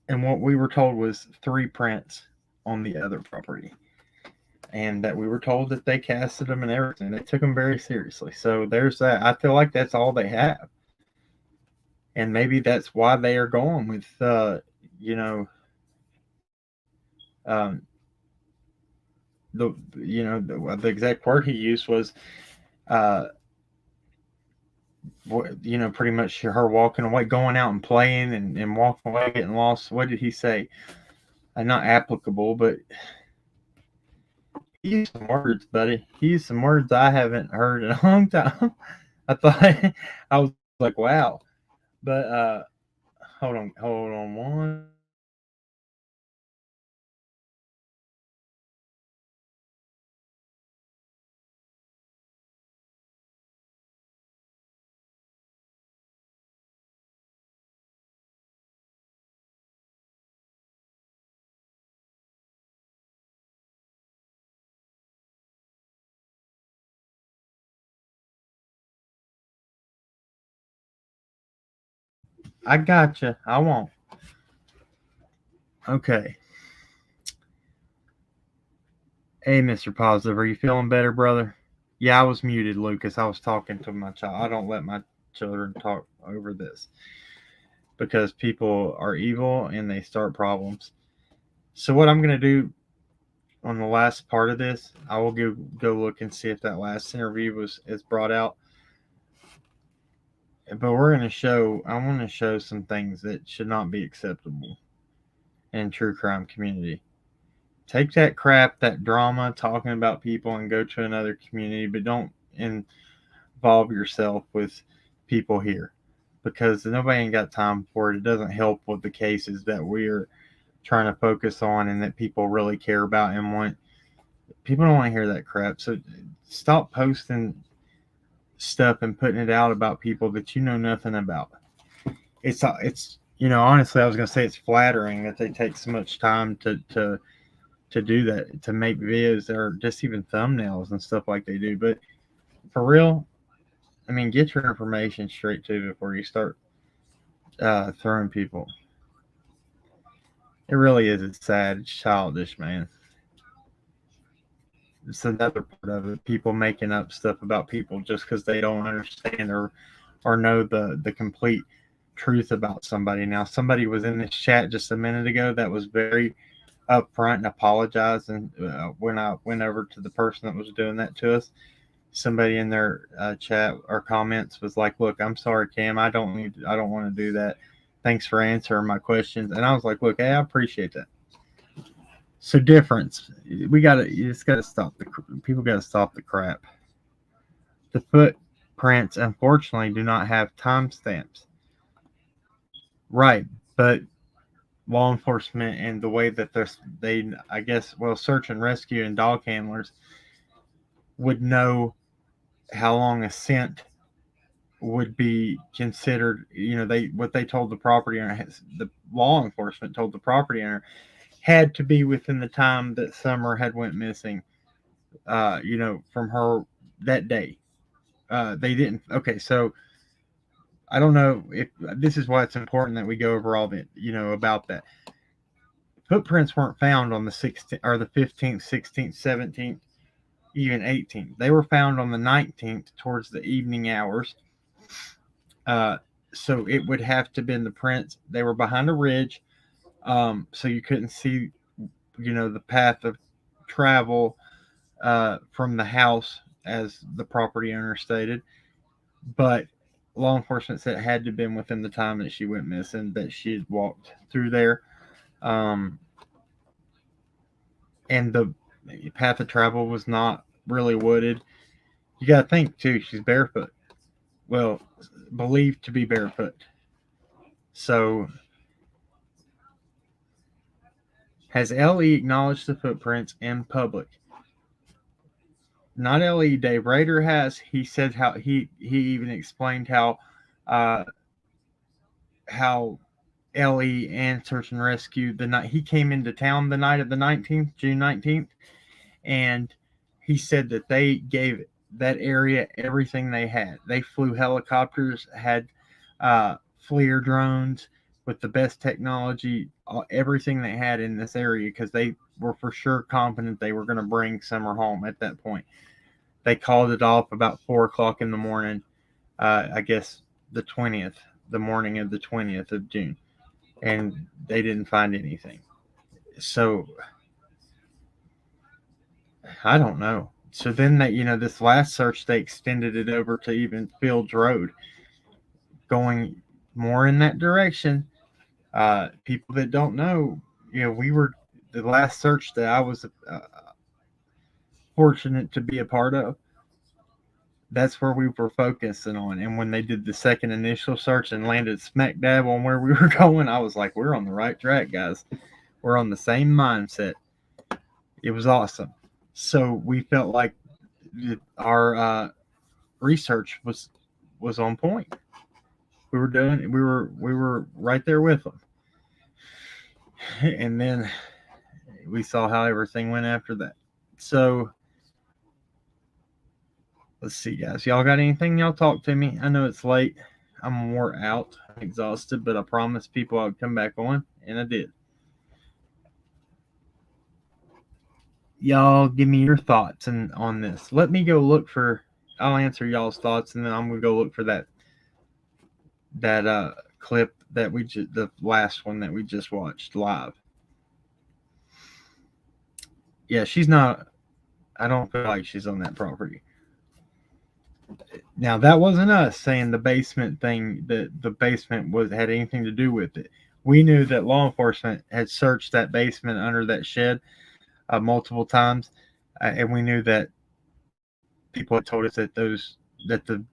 A: And what we were told was 3 prints on the other property. And that we were told that they casted them and everything. They took them very seriously. So there's that. I feel like that's all they have. And maybe that's why they are going with, the exact word he used was, pretty much her walking away, going out and playing and walking away, getting lost. What did he say? Not applicable, but he used some words, buddy. He used some words I haven't heard in a long time. I thought, I was like, wow. But hold on one. I gotcha. I won't. Okay. Hey, Mr. Positive, are you feeling better, brother? Yeah, I was muted, Lucas. I was talking to my child. I don't let my children talk over this because people are evil and they start problems. So what I'm going to do on the last part of this, I will go look and see if that last interview is brought out. But I want to show some things that should not be acceptable in true crime community. Take that crap, that drama, talking about people, and go to another community, but don't involve yourself with people here because nobody ain't got time for it. It doesn't help with the cases that we're trying to focus on and that people really care about and want. People don't want to hear that crap. So stop posting stuff and putting it out about people that you know nothing about. It's honestly, I was gonna say it's flattering that they take so much time to do that, to make videos or just even thumbnails and stuff like they do. But for real, I mean, get your information straight to before you start throwing people. It really is. It's sad. It's childish, man. It's another part of it. People making up stuff about people just because they don't understand or know the complete truth about somebody. Now, somebody was in this chat just a minute ago that was very upfront and apologized. And when I went over to the person that was doing that to us, somebody in their chat or comments was like, "Look, I'm sorry, Cam. I don't want to do that. Thanks for answering my questions." And I was like, "Look, hey, I appreciate that." So difference. You just gotta stop people gotta stop the crap. The footprints, unfortunately, do not have timestamps. Right, but law enforcement and the way that I guess, search and rescue and dog handlers would know how long a scent would be considered. What they told the property owner, the law enforcement told the property owner, had to be within the time that Summer had went missing. From her that day. They didn't. Okay, so I don't know if this is why it's important that we go over all that, about that. Footprints weren't found on the 16th or the 15th, 16th, 17th, even 18th. They were found on the 19th towards the evening hours. So it would have to have been the prints. They were behind a ridge, so you couldn't see, the path of travel from the house, as the property owner stated. But law enforcement said it had to have been within the time that she went missing, that she had walked through there. And the path of travel was not really wooded. You got to think, too, she's barefoot. Well, believed to be barefoot. So, has L.E. acknowledged the footprints in public? Not L.E. Dave Rader has. He said how he even explained how L.E. and Search and Rescue, the night he came into town, the night of the 19th, June 19th, and he said that they gave that area everything they had. They flew helicopters, had FLIR drones with the best technology, everything they had in this area, because they were for sure confident they were going to bring Summer home at that point. They called it off about 4 o'clock in the morning, I guess the 20th, the morning of the 20th of June. And they didn't find anything. So I don't know. So then this last search, they extended it over to even Fields Road, going more in that direction. People that don't know, we were the last search that I was fortunate to be a part of. That's where we were focusing on. And when they did the second initial search and landed smack dab on where we were going, I was like, we're on the right track, guys. We're on the same mindset. It was awesome. So we felt like our research was on point. We were right there with them. And then we saw how everything went after that. So let's see, guys. Y'all got anything? Y'all talk to me. I know it's late. I'm wore out, I'm exhausted, but I promised people I would come back on, and I did. Y'all give me your thoughts on this. Let me go look for. I'll answer y'all's thoughts, and then I'm gonna go look for that clip that the last one that we just watched live. Yeah, she's not. I don't feel like she's on that property. Now that wasn't us saying the basement thing, that the basement had anything to do with it. We knew that law enforcement had searched that basement under that shed multiple times, and we knew that people had told us that the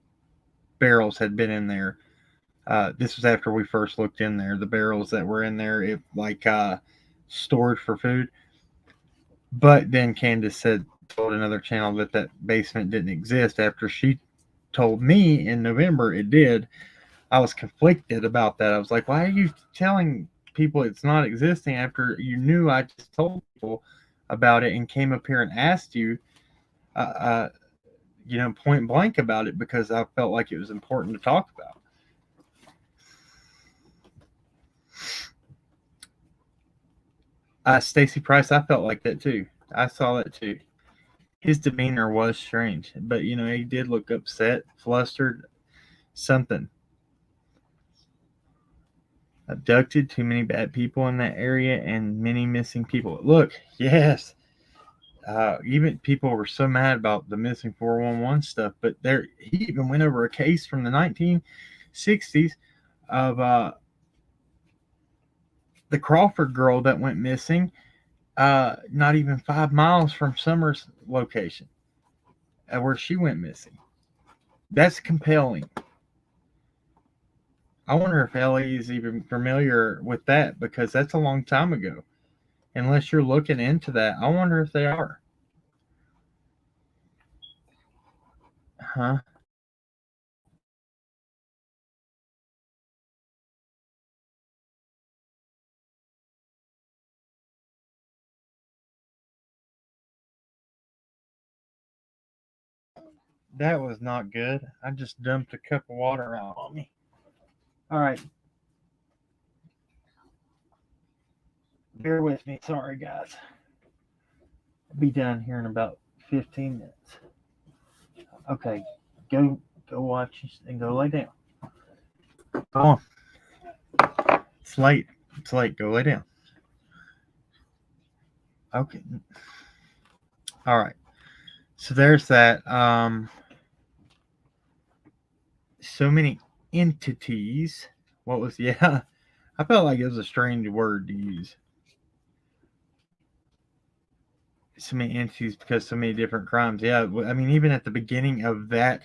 A: barrels had been in there. This was after we first looked in there. The barrels that were in there, stored for food. But then Candace told another channel that basement didn't exist after she told me in November it did. I was conflicted about that. I was like, why are you telling people it's not existing after you knew I just told people about it and came up here and asked you, point blank about it, because I felt like it was important to talk about. Stacy Price, I felt like that too. I saw that too. His demeanor was strange, but he did look upset, flustered, something. Abducted, too many bad people in that area, and many missing people. Look, yes. Even people were so mad about the missing 411 stuff, but he even went over a case from the 1960s of the Crawford girl that went missing, not even 5 miles from Summer's location, where she went missing. That's compelling. I wonder if Ellie is even familiar with that, because that's a long time ago. Unless you're looking into that, I wonder if they are. Huh? That was not good. I just dumped a cup of water out on me. All right. Bear with me. Sorry, guys. I'll be done here in about 15 minutes. Okay. Go watch and go lay down. Go on. It's late. It's late. Go lay down. Okay. All right. So there's that. So many entities. Yeah. I felt like it was a strange word to use. So many entities because so many different crimes. Yeah. I mean, even at the beginning of that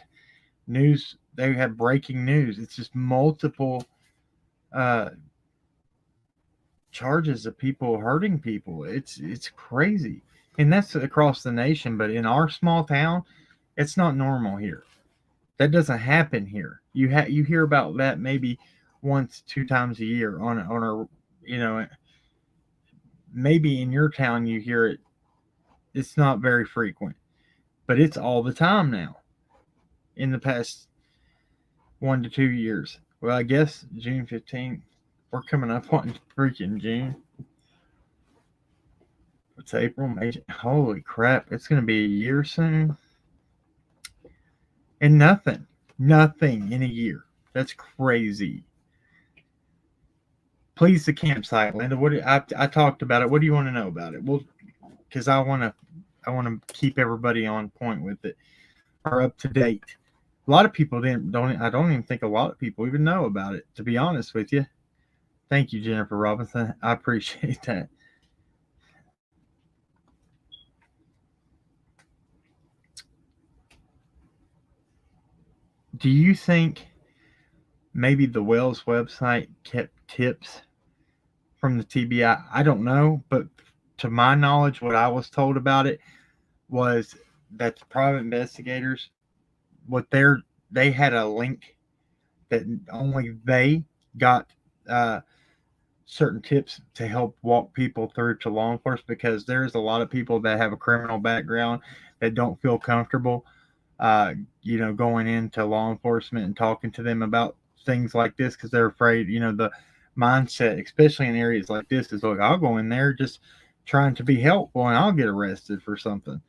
A: news, they had breaking news. It's just multiple charges of people hurting people. It's crazy. And that's across the nation. But in our small town, it's not normal here. That doesn't happen here. You hear about that maybe once, 2 times a year on a maybe in your town you hear it. It's not very frequent, but it's all the time now. In the past 1 to 2 years. Well, I guess June 15th. We're coming up on freaking June. It's April, May. Holy crap! It's gonna be a year soon, and nothing in a year. That's crazy. Please, the campsite, Linda. I talked about it. What do you want to know about it? Well, because I want to keep everybody on point with it, or up to date. A lot of people I don't even think a lot of people even know about it, to be honest with you. Thank you, Jennifer Robinson. I appreciate that. Do you think maybe the Wells website kept tips from the TBI? I don't know, but to my knowledge, what I was told about it was that the private investigators, they had a link that only they got certain tips to help walk people through to law enforcement, because there's a lot of people that have a criminal background that don't feel comfortable going into law enforcement and talking to them about things like this because they're afraid. The mindset, especially in areas like this, is like, I'll go in there just trying to be helpful and I'll get arrested for something.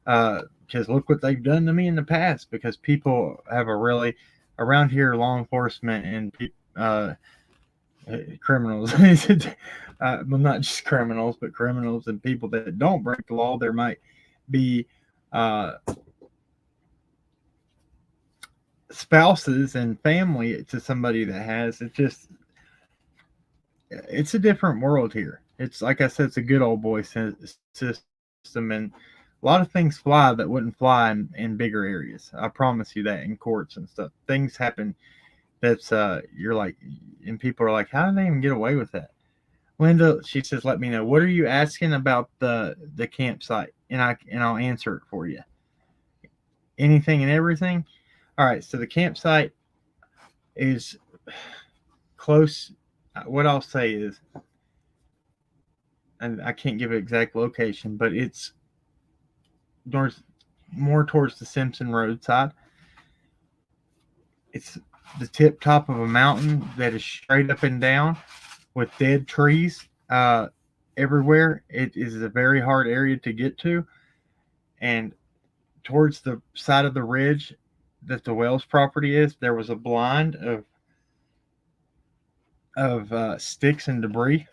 A: Because look what they've done to me in the past. Because people have around here, law enforcement and criminals. Well, not just criminals, but criminals and people that don't break the law. There might be spouses and family to somebody that has. It's a different world here. It's like I said, it's a good old boy system, and a lot of things fly that wouldn't fly in bigger areas. I promise you that. In courts and stuff, things happen that's you're like, and people are like, how did they even get away with that? Linda, she says, let me know, what are you asking about the campsite, and I'll answer it for you. Anything and everything. All right, so the campsite is close. What I'll say is, and I can't give an exact location, but it's more towards the Simpson Road side. It's the top of a mountain that is straight up and down with dead trees everywhere. It is a very hard area to get to, and towards the side of the ridge that the Wells property is, there was a blind of sticks and debris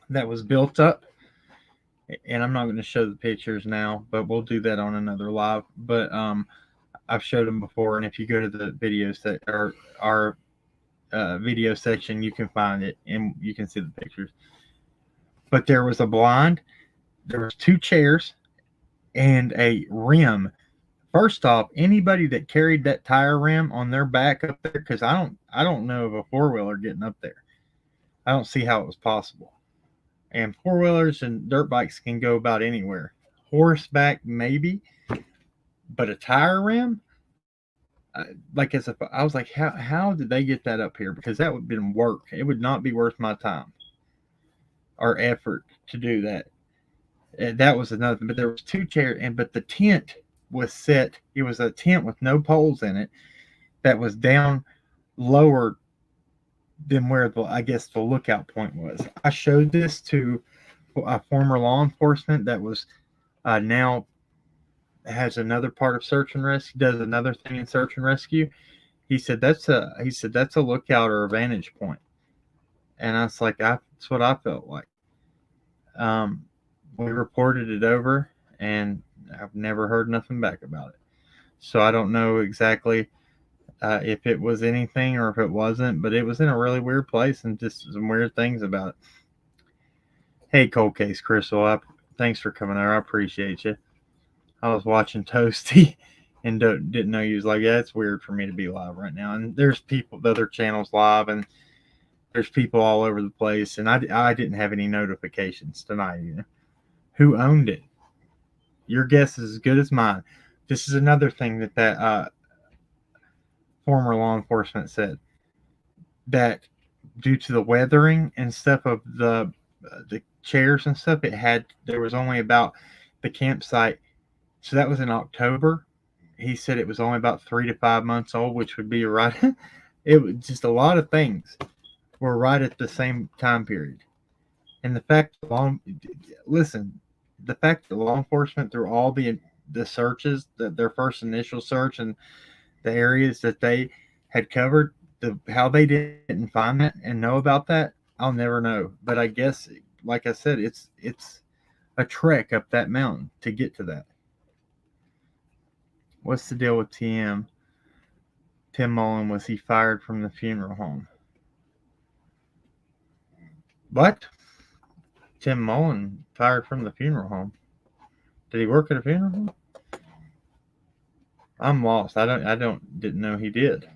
A: that was built up. And I'm not going to show the pictures now, but we'll do that on another live. But I've showed them before, and if you go to the videos that are our video section, you can find it and you can see the pictures. But there was a blind, there was 2 chairs, and a rim. First off, anybody that carried that tire rim on their back up there, because I don't know of a 4-wheeler getting up there. I don't see how it was possible. And 4-wheelers and dirt bikes can go about anywhere. Horseback, maybe, but a tire rim, I was like, how did they get that up here? Because that would have been work. It would not be worth my time or effort to do that. That was another. But there was 2 chairs, but the tent was set. It was a tent with no poles in it that was down lower than where the lookout point was. I showed this to a former law enforcement that was now has another part of search and rescue, does another thing in search and rescue. He said that's a lookout or a vantage point, and I was like, that's what I felt like. We reported it over, and I've never heard nothing back about it. So I don't know exactly if it was anything or if it wasn't, but it was in a really weird place and just some weird things about it. Hey, Cold Case Crystal, thanks for coming over. I appreciate you. I was watching Toasty and didn't know you was like, yeah, it's weird for me to be live right now. And there's people, the other channels live, and there's people all over the place. And I didn't have any notifications tonight. Who owned it? Your guess is as good as mine. This is another thing that former law enforcement said, that due to the weathering and stuff of the chairs and stuff, there was only about the campsite. So that was in October. He said it was only about 3 to 5 months old, which would be right. It was just a lot of things were right at the same time period. And the fact the law enforcement, through all the searches, their first initial search and the areas that they had covered, how they didn't find that and know about that, I'll never know. But I guess, like I said, it's a trek up that mountain to get to that. What's the deal with Tim Mullen? Was he fired from the funeral home? What? Tim Mullen fired from the funeral home? Did he work at a funeral home? I'm lost. Didn't know he did.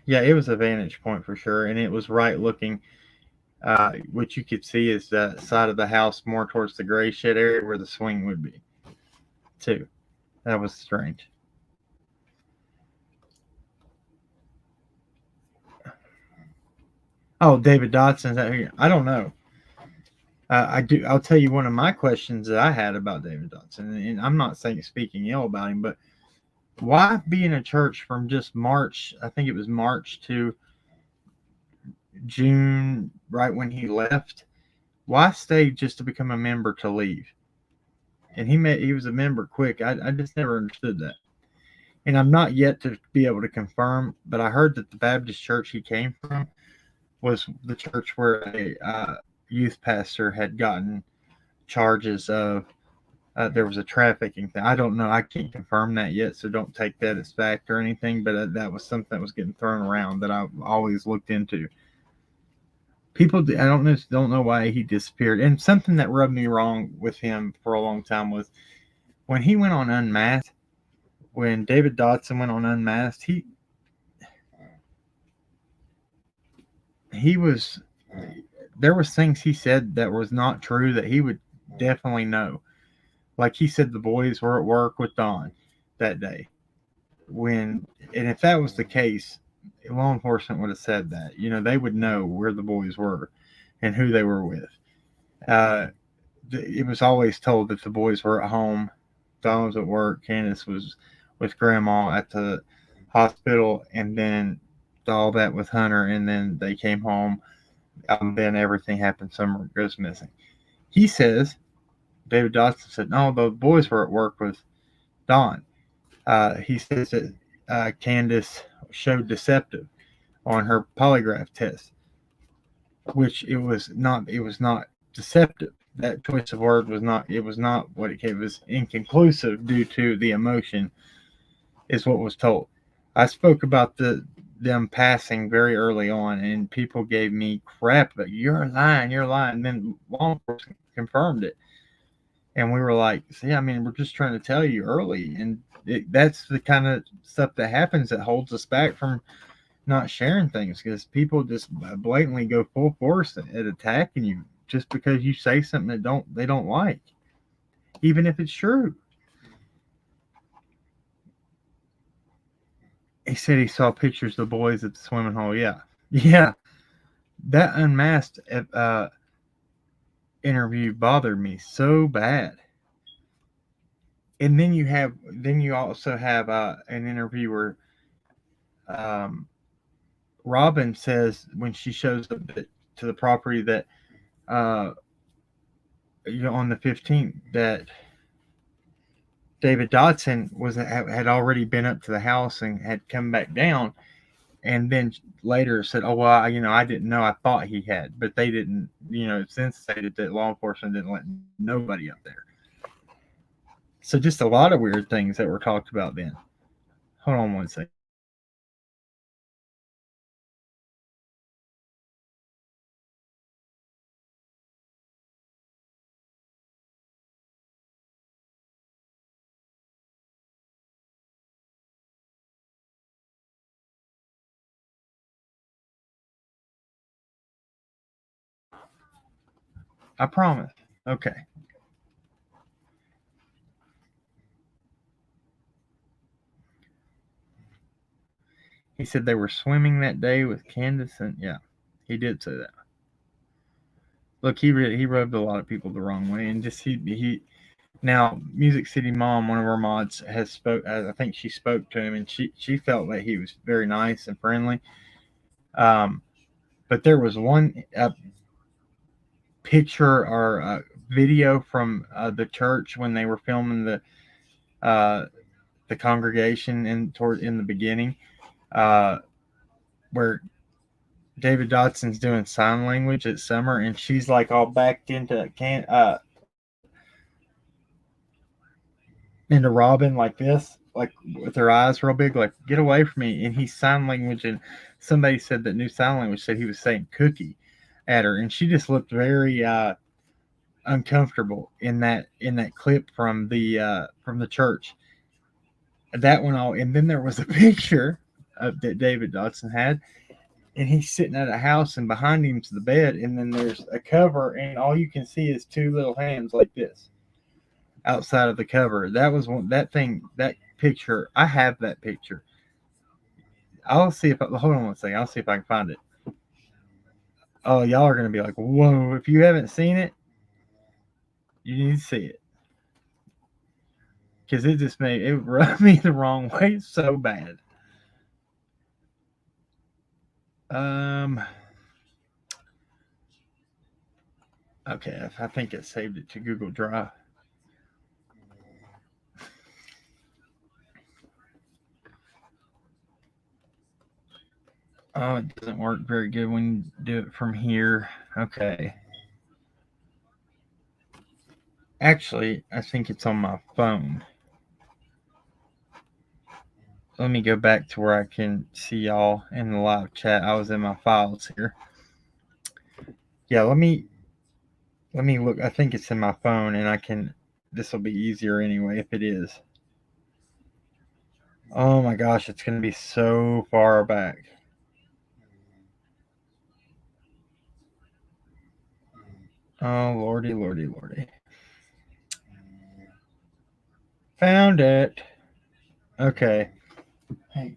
A: Yeah, it was a vantage point for sure, and it was right looking. What you could see is the side of the house more towards the gray shed area where the swing would be, too. That was strange. Oh, David Dodson's out here. I don't know. I'll tell you one of my questions that I had about David Dodson, and I'm not speaking ill about him, but why be in a church from just March? I think it was March to June, right when he left. Why stay just to become a member to leave? And he was a member quick. I just never understood that. And I'm not yet to be able to confirm, but I heard that the Baptist church he came from was the church where a youth pastor had gotten charges of there was a trafficking thing. I don't know. I can't confirm that yet, so don't take that as fact or anything. But that was something that was getting thrown around that I've always looked into. People, I don't know why he disappeared. And something that rubbed me wrong with him for a long time was when he went on Unmasked. When David Dotson went on Unmasked, he was there was things he said that was not true that he would definitely know. Like he said the boys were at work with Don that day. And if that was the case, law enforcement would have said that. They would know where the boys were and who they were with. It was always told that the boys were at home, Don was at work, Candace was with grandma at the hospital, and then all that with Hunter, and then they came home, and then everything happened. Summer goes missing. He says, David Dotson said, no, the boys were at work with Don. He says that Candace showed deceptive on her polygraph test, which it was not deceptive. That choice of word was not what it was inconclusive due to the emotion, is what was told. I spoke about them passing very early on, and people gave me crap, but you're lying. And then law enforcement confirmed it. And we were like, see, we're just trying to tell you early. And that's the kind of stuff that happens that holds us back from not sharing things, because people just blatantly go full force at attacking you just because you say something that they don't like, even if it's true. He said he saw pictures of the boys at the swimming hole. Yeah. That Unmasked interview bothered me so bad. And then you also have an interview where Robin says when she shows up to the property that on the 15th, that David Dotson had already been up to the house and had come back down, and then later said, "Oh well, I didn't know. I thought he had, but they didn't. Since stated that law enforcement didn't let nobody up there." So just a lot of weird things that were talked about then. Hold on one second. I promise. Okay. He said they were swimming that day with Candace, and yeah, he did say that. Look, he rubbed a lot of people the wrong way, and just he now Music City Mom, one of our mods, has spoke. I think she spoke to him, and she felt that he was very nice and friendly. But there was one picture or video from the church when they were filming the congregation in the beginning, where David Dotson's doing sign language at Summer, and she's like all backed into Robin like this, like with her eyes real big, like get away from me. And he's sign language, and somebody said that new sign language said he was saying cookie at her, and she just looked very uncomfortable in that clip from the church. That one all, and then there was a picture that David Dotson had, and he's sitting at a house, and behind him's the bed, and then there's a cover, and all you can see is two little hands like this outside of the cover. That was that picture. I have that picture. I'll see if hold on one second. I'll see if I can find it. Oh, y'all are gonna be like, whoa! If you haven't seen it, you need to see it. because it rubbed me the wrong way so bad. Okay, I think it saved it to Google Drive. Oh, it doesn't work very good when you do it from here. Okay. Actually, I think it's on my phone. Let me go back to where I can see y'all in the live chat. I was in my files here. Yeah, let me look. I think it's in my phone, and this will be easier anyway if it is. Oh my gosh, it's going to be so far back. Oh, lordy, lordy, lordy. Found it. Okay. Hey.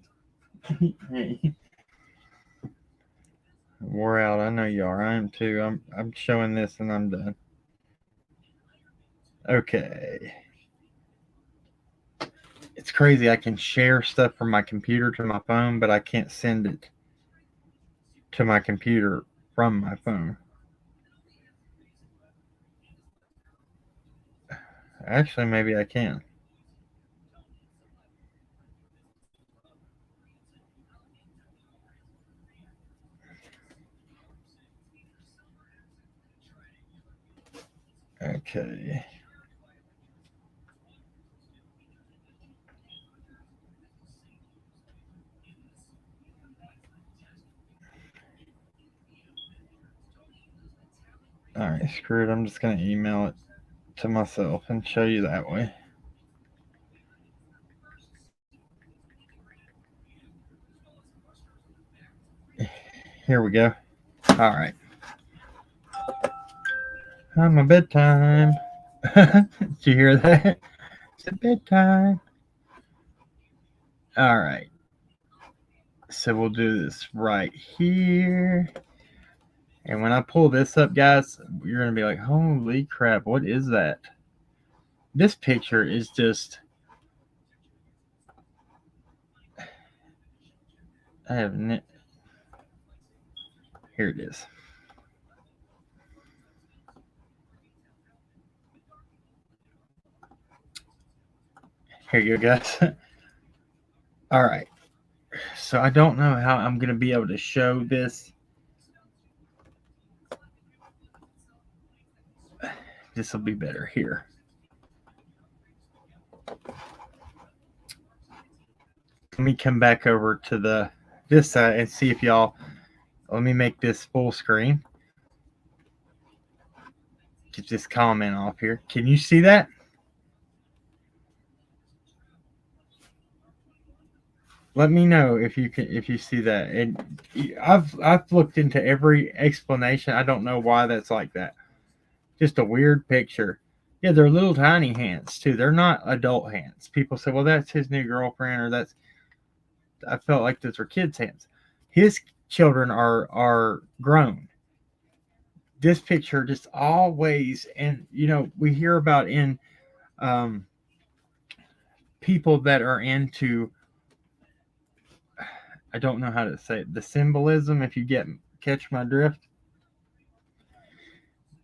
A: Hey. Wore out. I know you are. I am too. I'm showing this and I'm done. Okay. It's crazy. I can share stuff from my computer to my phone, but I can't send it to my computer from my phone. Actually, maybe I can. Okay. All right, screw it. I'm just going to email it to myself and show you that way. Here we go. All right. My bedtime. Did you hear that? It's bedtime. All right. So we'll do this right here. And when I pull this up, guys, you're going to be like, holy crap, what is that? This picture is just... Here it is. Here you go, guys. All right. So I don't know how I'm going to be able to show this. This will be better here. Let me come back over to this side and see if y'all... Let me make this full screen. Get this comment off here. Can you see that? Let me know if you see that. And I've looked into every explanation. I don't know why that's like that. Just a weird picture. Yeah, they're little tiny hands too. They're not adult hands. People say, well, that's his new girlfriend, or that's... I felt like those were kids' hands. His children are grown. This picture just always, and we hear about in people that are into... I don't know how to say it, the symbolism, if you catch my drift.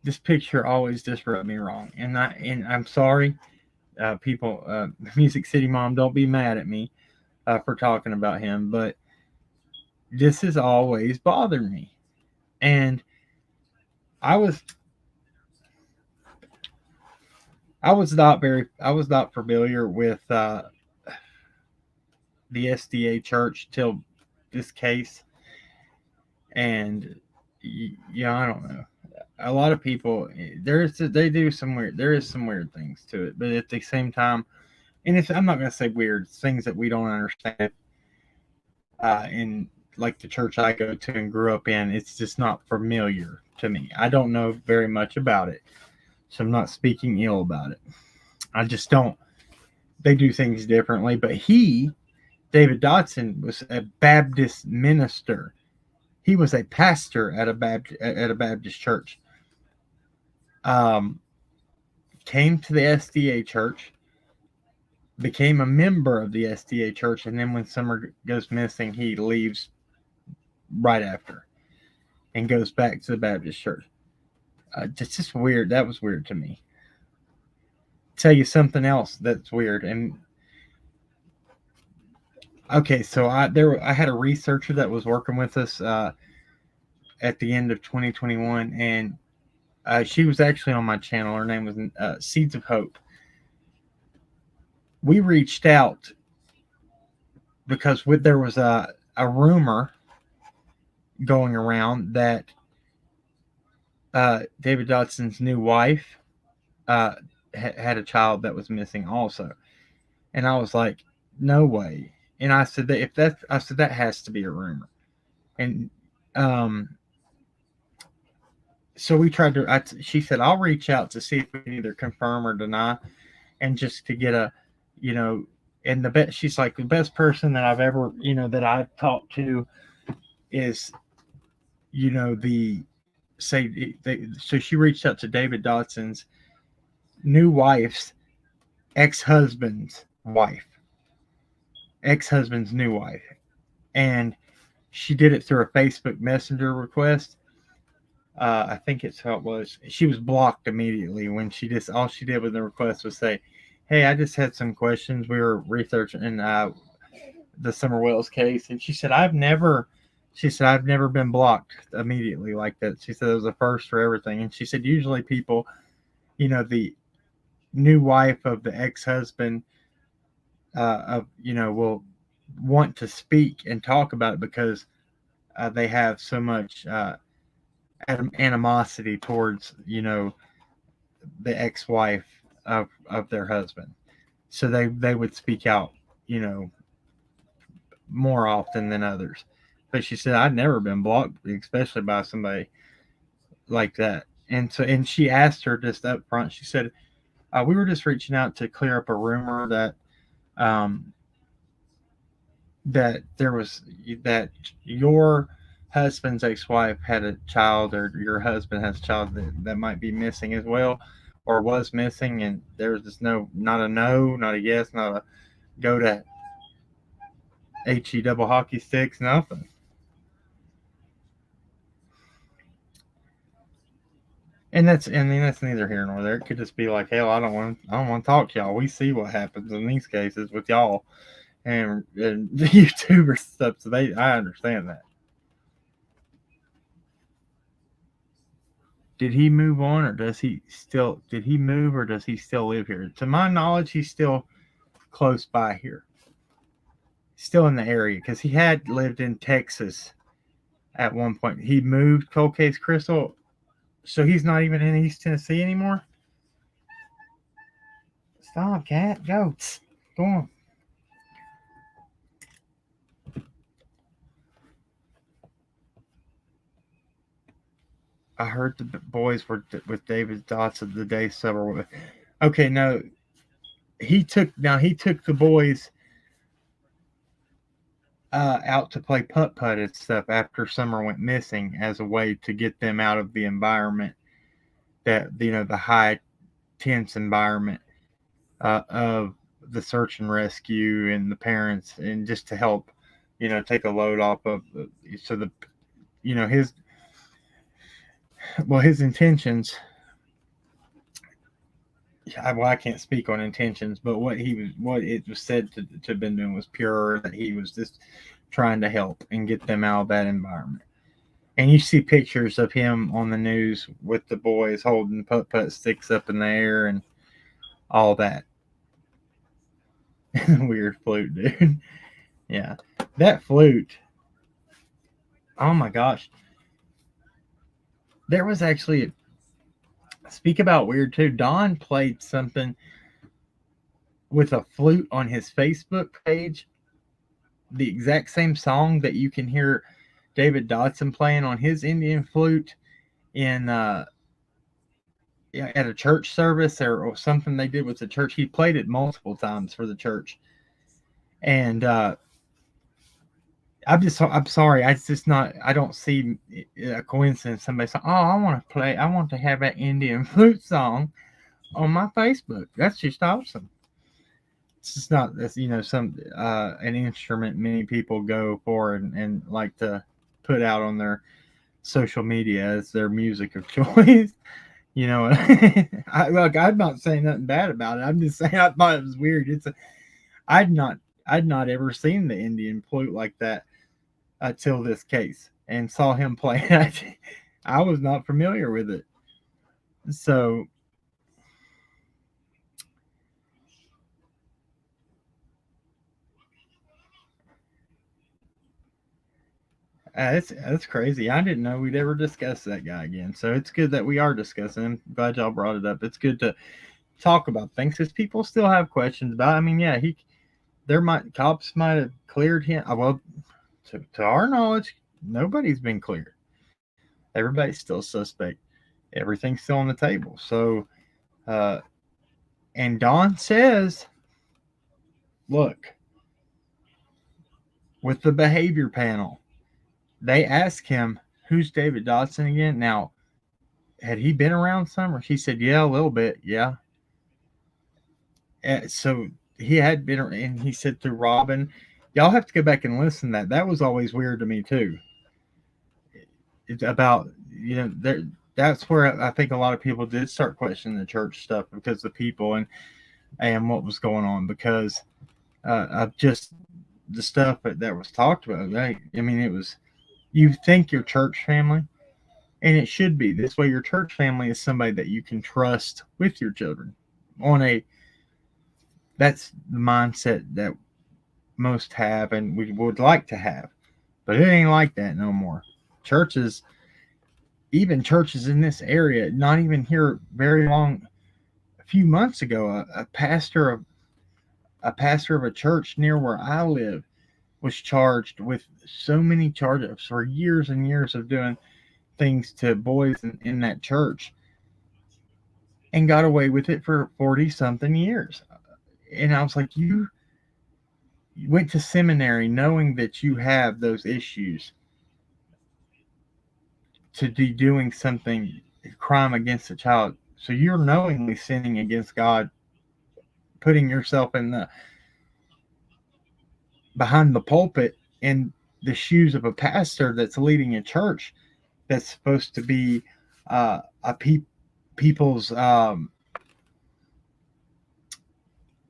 A: This picture always just rubbed me wrong. And I'm sorry, people, Music City Mom, don't be mad at me for talking about him, but this has always bothered me. And I was not familiar with the SDA church till this case. And I don't know. A lot of people, there is some weird things to it, but at the same time, and I'm not going to say weird, it's things that we don't understand. In like the church I go to and grew up in, it's just not familiar to me. I don't know very much about it, so I'm not speaking ill about it. I just don't. They do things differently, but David Dotson, was a Baptist minister. He was a pastor at a Baptist church. Came to the SDA church, became a member of the SDA church, and then when Summer goes missing, he leaves right after and goes back to the Baptist church. Just weird. That was weird to me. Tell you something else that's weird. And okay, so I had a researcher that was working with us at the end of 2021, and she was actually on my channel. Her name was Seeds of Hope. We reached out because there was a rumor going around that David Dotson's new wife had a child that was missing also. And I was like, no way. And I said that has to be a rumor. And so we tried to, she said, I'll reach out to see if we can either confirm or deny, and just to get a, and she's like, the best person that I've ever, that I've talked to is, so she reached out to David Dotson's new wife's ex-husband's new wife. And she did it through a Facebook Messenger request. I think it's how it was. She was blocked immediately when all she did with the request was say, hey, I just had some questions. We were researching the Summer Wells case. And she said, I've never been blocked immediately like that. She said it was a first for everything. And she said, usually people, the new wife of the ex-husband, will want to speak and talk about it because they have so much animosity towards, the ex-wife of their husband. So they would speak out, more often than others. But she said, I'd never been blocked, especially by somebody like that. And she asked her just up front, she said, we were just reaching out to clear up a rumor that that your husband's ex-wife had a child, or your husband has a child that might be missing as well, or was missing, and there was just not a no, not a yes, not a go to HE double hockey sticks, nothing. And that's neither here nor there. It could just be like, hell, I don't want to talk to y'all. We see what happens in these cases with y'all and the YouTuber stuff. So I understand that. Did he move on, or did he move, or does he still live here? To my knowledge, he's still close by here. Still in the area, because he had lived in Texas at one point. He moved Cold Case Crystal. So he's not even in East Tennessee anymore? Stop, cat. Go. Go on. I heard the boys were with David Dotson the day Summer went. Okay, no. He took the boys out to play putt-putt and stuff after Summer went missing, as a way to get them out of the environment that, the high tense environment of the search and rescue and the parents, and just to help, take a load off of his intentions. I can't speak on intentions, but what it was said to have been doing was pure, that he was just trying to help and get them out of that environment. And you see pictures of him on the news with the boys holding putt-putt sticks up in the air and all that. Weird flute, dude. Yeah. That flute. Oh my gosh. There was actually, speak about weird too, Don played something with a flute on his Facebook page. The exact same song that you can hear David Dotson playing on his Indian flute in at a church service or something they did with the church. He played it multiple times for the church. And I'm sorry. I don't see a coincidence. Somebody saying, oh, I want to have that Indian flute song on my Facebook. That's just awesome. It's just not, that's, some an instrument many people go for and like to put out on their social media as their music of choice. I'm not saying nothing bad about it. I'm just saying I thought it was weird. I'd not ever seen the Indian flute like that till this case, and saw him play it. I was not familiar with it. So that's crazy. I didn't know we'd ever discuss that guy again. So it's good that we are discussing him. Glad y'all brought it up. It's good to talk about things because people still have questions about. I mean, yeah, cops might have cleared him. Well, to our knowledge, nobody's been cleared. Everybody's still suspect. Everything's still on the table. So, and Don says, look, with the behavior panel, they asked him, who's David Dodson again? Now, had he been around Summers? He said, yeah, a little bit. Yeah. So he had been, and he said through Robin. Y'all have to go back and listen to that. That was always weird to me, too. It's about, that's where I think a lot of people did start questioning the church stuff because of the people and what was going on, because of just the stuff that was talked about. I mean, it was, you think your church family, and it should be this way. Your church family is somebody that you can trust with your children. That's the mindset that most have, and we would like to have, but it ain't like that no more. Churches, even churches in this area, not even here very long. A few months ago, a pastor of a church near where I live was charged with so many charges for years and years of doing things to boys in that church, and got away with it for 40 something years. And I was like, you went to seminary knowing that you have those issues, to be doing something, crime against a child. So you're knowingly sinning against God, putting yourself behind the pulpit in the shoes of a pastor that's leading a church that's supposed to be people's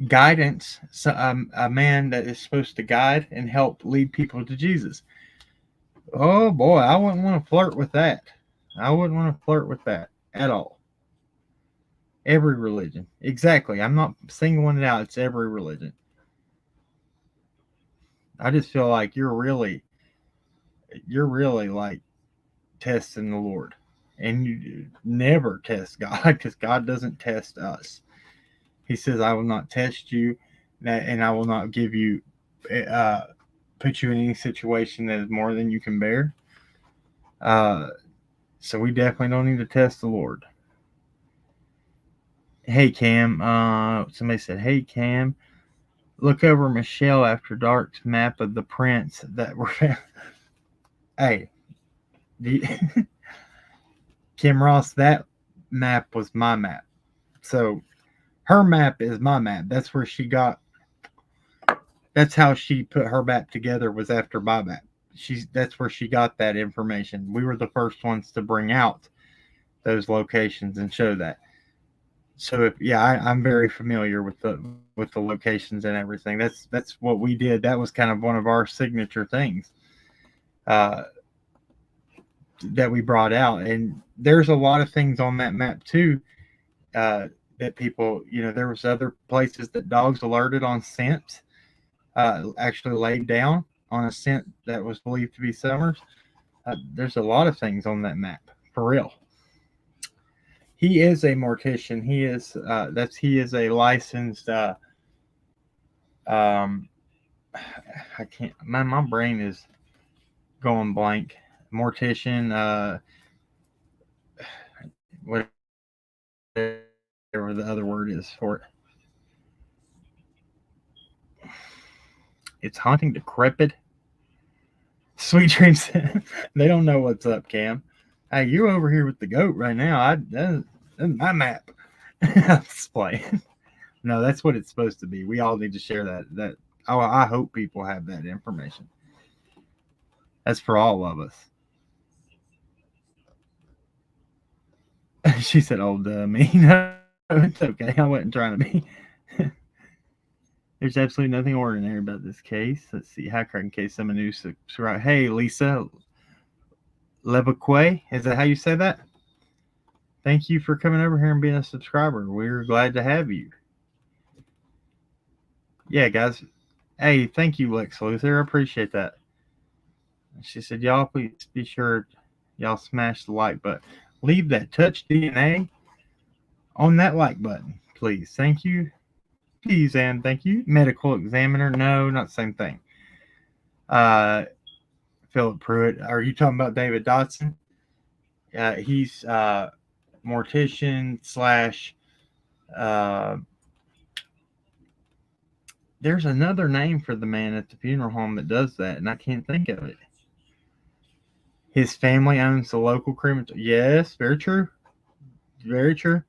A: guidance, a man that is supposed to guide and help lead people to Jesus. Oh boy, I wouldn't want to flirt with that. I wouldn't want to flirt with that at all. Every religion. Exactly. I'm not singling it out. It's every religion. I just feel like you're really like testing the Lord. And you never test God, because God doesn't test us. He says, I will not test you, and I will not give you, put you in any situation that is more than you can bear. So we definitely don't need to test the Lord. Hey, Cam. Somebody said, hey, Cam, look over Michelle After Dark's map of the prints that were found. Hey, Kim Ross, that map was my map. So her map is my map. That's where she got. That's how she put her map together, was after my map. That's where she got that information. We were the first ones to bring out those locations and show that. So I'm very familiar with the locations and everything. That's what we did. That was kind of one of our signature things that we brought out. And there's a lot of things on that map too. That people, there was other places that dogs alerted on scent, actually laid down on a scent that was believed to be Summers. There's a lot of things on that map, for real. He is a mortician. He is a licensed. I can't. My brain is going blank. Mortician. Whatever the other word is for it. It's haunting decrepit. Sweet dreams. They don't know what's up, Cam. Hey, you're over here with the goat right now. That's my map. I'm just playing. No, that's what it's supposed to be. We all need to share that. Oh, I hope people have that information. That's for all of us. She said, "Old me." No, it's okay. I wasn't trying to be. There's absolutely nothing ordinary about this case. Let's see. Hacker in case someone new subscribe. Hey, Lisa Lebeque. Is that how you say that? Thank you for coming over here and being a subscriber. We're glad to have you. Yeah, guys. Hey, thank you, Lex Luthor. I appreciate that. She said, y'all, please be sure y'all smash the like button. Leave that touch DNA on that like button, please. Thank you. Please and thank you. Medical examiner. No, not the same thing. Philip Pruitt. Are you talking about David Dodson? He's mortician slash there's another name for the man at the funeral home that does that, and I can't think of it. His family owns the local crematorium. Yes, very true. Very true.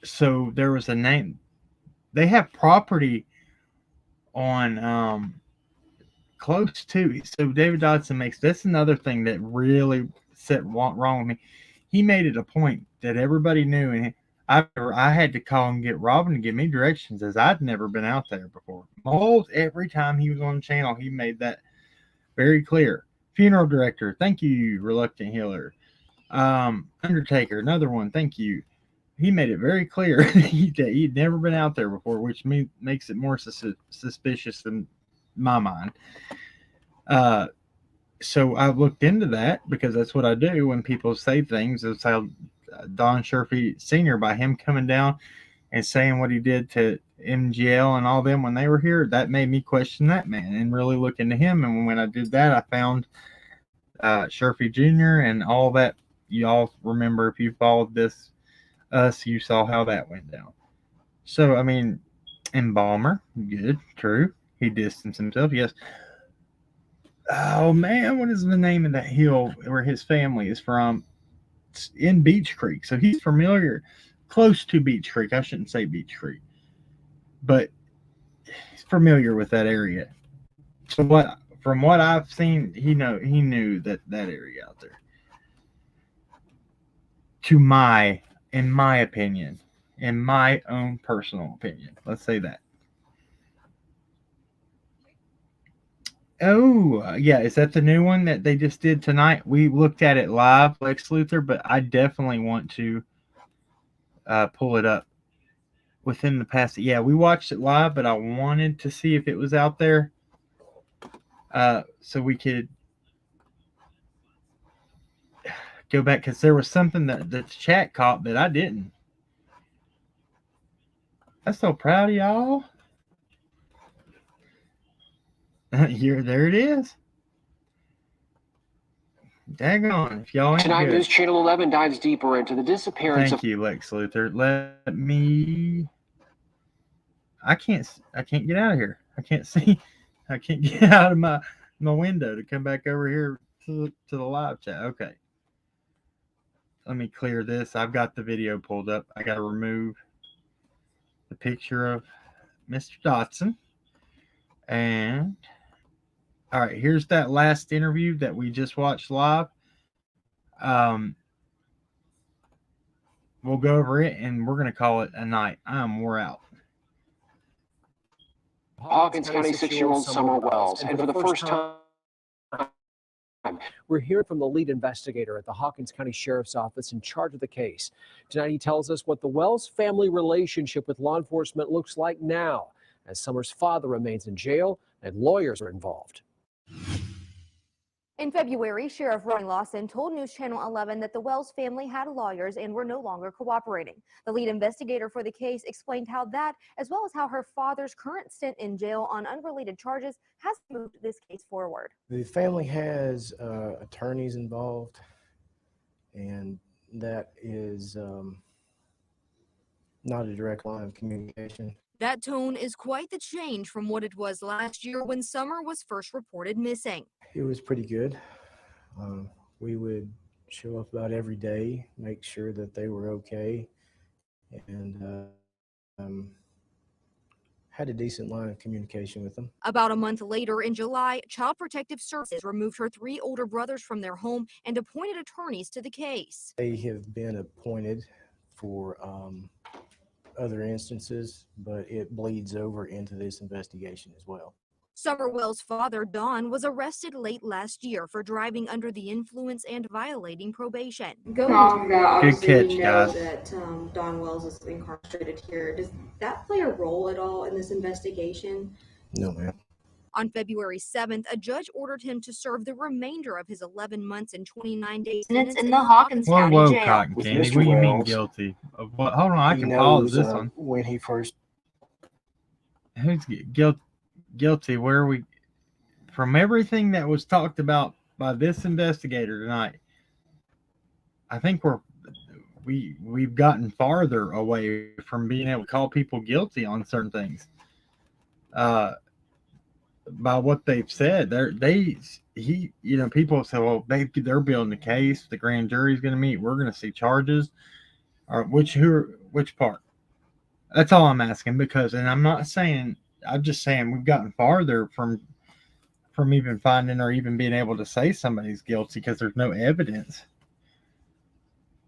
A: So there was a name. They have property on close to. So David Dodson makes that's another thing that really set wrong with me. He made it a point that everybody knew, and I had to call and get Robin to give me directions as I'd never been out there before. Mold, every time he was on the channel, he made that very clear. Funeral director, thank you, reluctant healer. Undertaker, another one, thank you. He made it very clear he'd never been out there before, which makes it more suspicious in my mind. So I looked into that because that's what I do when people say things. It's how Don Sherfy Sr., by him coming down and saying what he did to MGL and all them when they were here, that made me question that man and really look into him. And when I did that, I found Sherfy Jr. and all that. You all remember, if you followed us, you saw how that went down. So, I mean, Embalmer, good, true. He distanced himself, yes. Oh, man, what is the name of that hill where his family is from? It's in Beach Creek. So he's familiar, close to Beach Creek. I shouldn't say Beach Creek. But he's familiar with that area. So from what I've seen, he knew that area out there. In my opinion, in my own personal opinion, let's say that. Oh, yeah, is that the new one that they just did tonight? We looked at it live, Lex Luthor, but I definitely want to pull it up within the past. Yeah, we watched it live, but I wanted to see if it was out there so we could go back, because there was something that the chat caught that I didn't. I'm so proud of y'all. There it is. Daggone, if y'all ain't
L: Tonight,
A: good.
L: News Channel 11 dives deeper into the disappearance
A: Thank you, Lex Luthor. Let me. I can't get out of here. I can't see. I can't get out of my window to come back over here to the live chat. Okay. Let me clear this. I've got the video pulled up. I got to remove the picture of Mr. Dodson. And all right, here's that last interview that we just watched live. We'll go over it and we're going to call it a night. I'm wore out.
L: Hawkins County 6-year-old Summer Wells, and for the first time,
B: we're hearing from the lead investigator at the Hawkins County Sheriff's Office in charge of the case. Tonight, he tells us what the Wells family relationship with law enforcement looks like now, as Summer's father remains in jail and lawyers are involved.
D: In February, Sheriff Ronnie Lawson told News Channel 11 that the Wells family had lawyers and were no longer cooperating. The lead investigator for the case explained how that, as well as how her father's current stint in jail on unrelated charges, has moved this case forward.
E: The family has attorneys involved, and that is not a direct line of communication.
D: That tone is quite the change from what it was last year when Summer was first reported missing.
E: It was pretty good. We would show up about every day, make sure that they were okay, and had a decent line of communication with them.
D: About a month later, in July, Child Protective Services removed her 3 older brothers from their home and appointed attorneys to the case.
E: They have been appointed for other instances, but it bleeds over into this investigation as well.
D: Summerwell's father, Don, was arrested late last year for driving under the influence and violating probation.
H: Going off of that, obviously
A: catch,
H: we know
A: guys.
H: that Don Wells is incarcerated here. Does that play a role at all in this investigation?
E: No, ma'am.
D: On February 7th, a judge ordered him to serve the remainder of his 11 months and 29 days sentence
J: in the Hawkins
A: Whoa,
J: County
A: whoa,
J: Jail.
A: Cotton
I: With
A: Candy.
I: Mr.
A: What do you mean
I: Wells.
A: guilty? Of what? Hold on, I
E: He
A: can pause
E: knows,
A: this one.
E: when he first
A: Who's guilty? Where are we? From everything that was talked about by this investigator tonight, I think we've gotten farther away from being able to call people guilty on certain things. By what they've said, people say, well, they're building a case. The grand jury's going to meet. We're going to see charges. Or which part? That's all I'm asking, because, and I'm just saying we've gotten farther from even finding or even being able to say somebody's guilty because there's no evidence.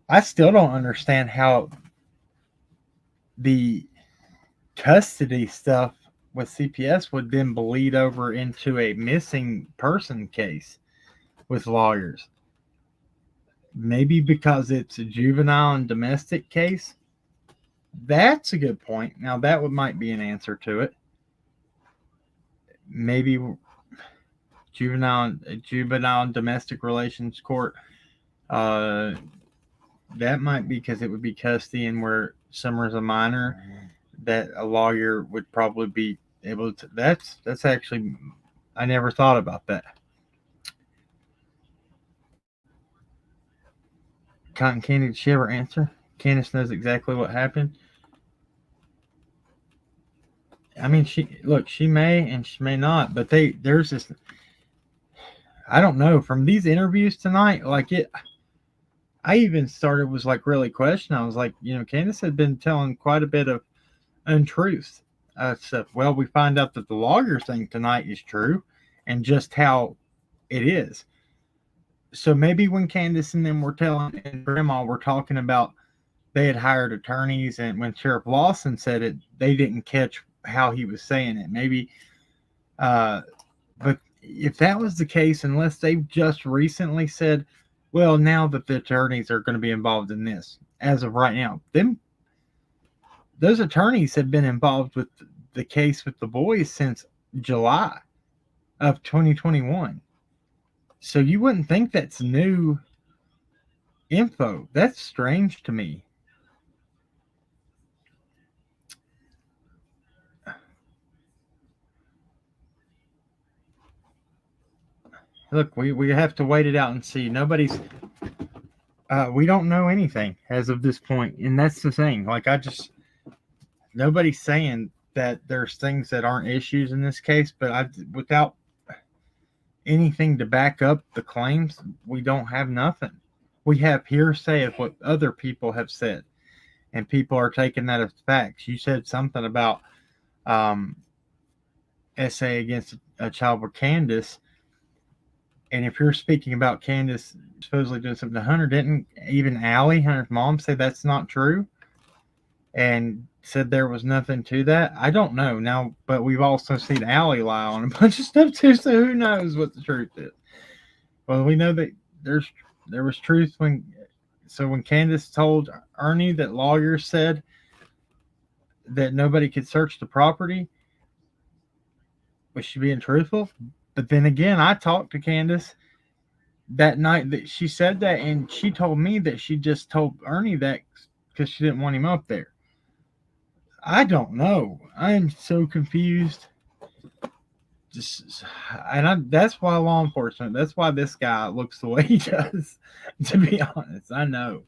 A: I still don't understand how the custody stuff with CPS would then bleed over into a missing person case with lawyers. Maybe because it's a juvenile and domestic case. That's a good point. Now that might be an answer to it. Maybe juvenile and domestic relations court. That might be because it would be custody, and where Summer's a minor, that a lawyer would probably be able to. That's actually, I never thought about that. Cotton Candy, did she ever answer? Candace knows exactly what happened. I mean, she may and she may not, but there's this. I don't know. From these interviews tonight, I even was really questioning. I was like, Candace had been telling quite a bit of untruths. Stuff. Well, we find out that the lawyer thing tonight is true, and just how it is. So maybe when Candace and them were telling, and Grandma were talking about they had hired attorneys, and when Sheriff Lawson said it, they didn't catch how he was saying it. Maybe, but if that was the case, unless they've just recently said, well, now that the attorneys are going to be involved in this, as of right now, those attorneys have been involved with the case with the boys since July of 2021. So you wouldn't think that's new info. That's strange to me. Look, we have to wait it out and see. We don't know anything as of this point, and that's the thing. Nobody's saying that there's things that aren't issues in this case, but without anything to back up the claims, we don't have nothing. We have hearsay of what other people have said, and people are taking that as facts. You said something about essay against a child with Candace. And if you're speaking about Candace supposedly doing something to Hunter, didn't even Allie, Hunter's mom, say that's not true? And said there was nothing to that? I don't know now, but we've also seen Allie lie on a bunch of stuff too, so who knows what the truth is. Well, we know that there was truth when Candace told Ernie that lawyers said that nobody could search the property, was she being truthful? But then again, I talked to Candace that night that she said that, and she told me that she just told Ernie that because she didn't want him up there. I don't know. I am so confused. That's why law enforcement, that's why this guy looks the way he does, to be honest. I know.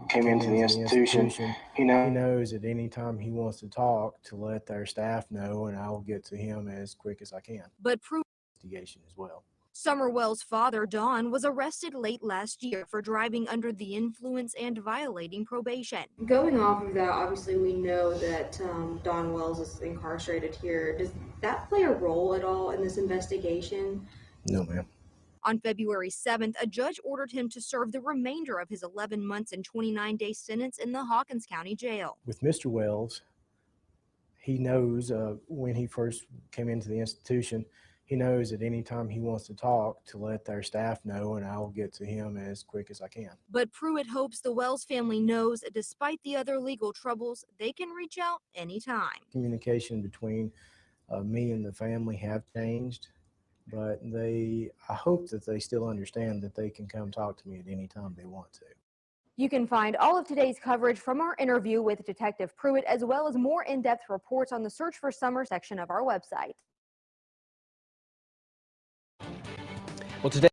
I: Came into the institution.
E: He knows at any time he wants to talk to let their staff know, and I will get to him as quick as I can.
D: But Pruitt
E: investigation as well.
D: Summerwell's father, Don, was arrested late last year for driving under the influence and violating probation.
H: Going off of that, obviously we know that Don Wells is incarcerated here. Does that play a role at all in this investigation?
E: No, ma'am.
D: On February 7th, a judge ordered him to serve the remainder of his 11 months and 29-day sentence in the Hawkins County Jail.
E: With Mr. Wells, he knows when he first came into the institution, he knows at any time he wants to talk to let their staff know, and I'll get to him as quick as I can.
D: But Pruitt hopes the Wells family knows, despite the other legal troubles, they can reach out anytime.
E: Communication between me and the family have changed, but I hope that they still understand that they can come talk to me at any time they want to.
D: You can find all of today's coverage from our interview with Detective Pruitt, as well as more in-depth reports on the Search for Summer section of our website.
B: Well, today.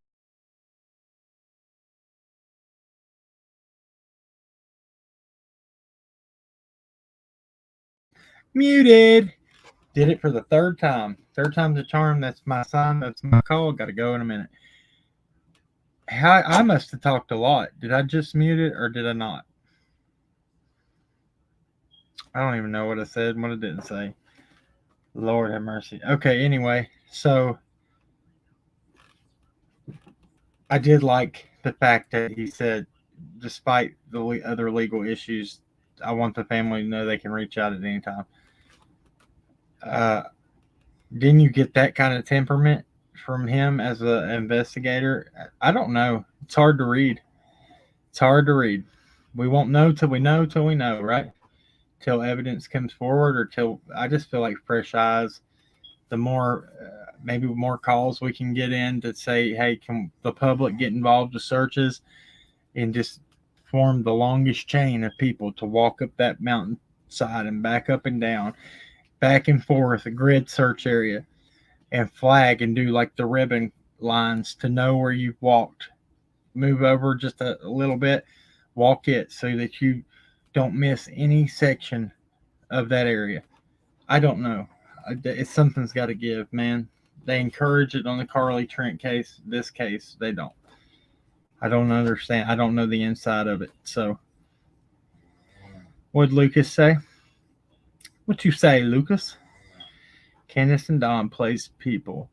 A: Muted. Did it for the third time. Third time's a charm. That's my sign. That's my call. Got to go in a minute. I must have talked a lot. Did I just mute it or did I not? I don't even know what I said and what I didn't say. Lord have mercy. Okay, anyway, so I did like the fact that he said, despite the other legal issues, I want the family to know they can reach out at any time. Didn't you get that kind of temperament from him as an investigator? I don't know. It's hard to read. It's hard to read. We won't know till we know, right? Till evidence comes forward, or till I just feel like fresh eyes. The more, maybe more calls we can get in to say, hey, can the public get involved with searches, and just form the longest chain of people to walk up that mountainside and back up and down, back and forth, a grid search area, and flag and do like the ribbon lines to know where you've walked. Move over just a little bit, walk it so that you don't miss any section of that area. I don't know. Something's got to give, man. They encourage it on the Carly Trent case. This case, they don't. I don't understand. I don't know the inside of it. So, what'd Lucas say? What you say, Lucas? Candace and Don plays people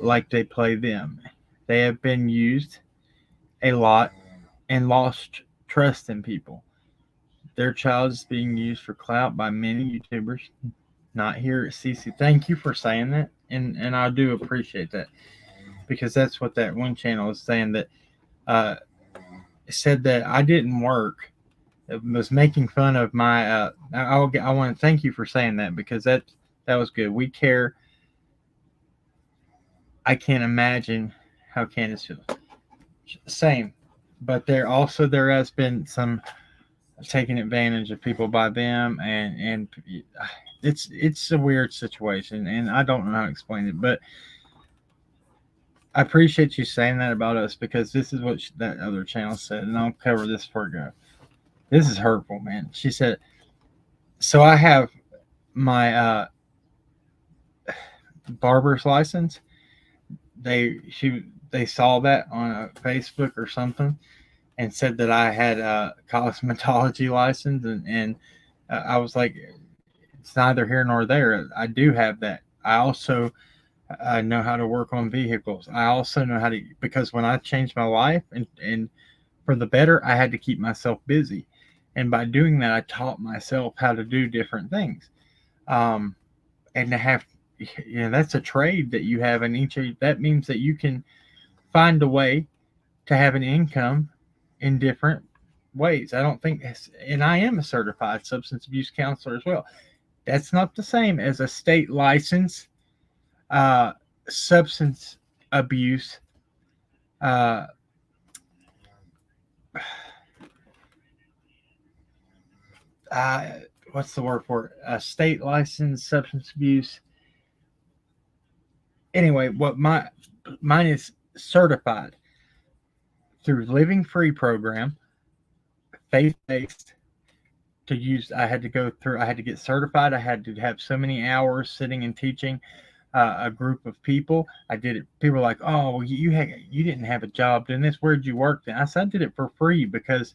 A: like they play them. They have been used a lot and lost trust in people. Their child is being used for clout by many YouTubers, not here at CC. Thank you for saying that, and I do appreciate that, because that's what that one channel is saying, that said that I didn't work. It was making fun of my. I want to thank you for saying that, because that was good. We care. I can't imagine how Candace feels. Same, but there has been some taking advantage of people by them, and it's a weird situation, and I don't know how to explain it, but I appreciate you saying that about us, because this is what that other channel said, and I'll cover this before I go. This is hurtful, man. She said, so I have my barber's license. They saw that on a Facebook or something, and said that I had a cosmetology license, and I was like, it's neither here nor there. I do have that. I also know how to work on vehicles. I also know how to, because when I changed my life and for the better, I had to keep myself busy. And by doing that, I taught myself how to do different things. And to have, that's a trade that you have in each. That means that you can find a way to have an income in different ways. I don't think, and I am a certified substance abuse counselor as well. That's not the same as a state license substance abuse what's the word for it? A state license substance abuse. Anyway, mine is certified through Living Free program, faith-based. I had to get certified. I had to have so many hours sitting and teaching a group of people. I did it. People were like, "Oh, well, you didn't have a job doing this. Where'd you work?" And I said, "I did it for free because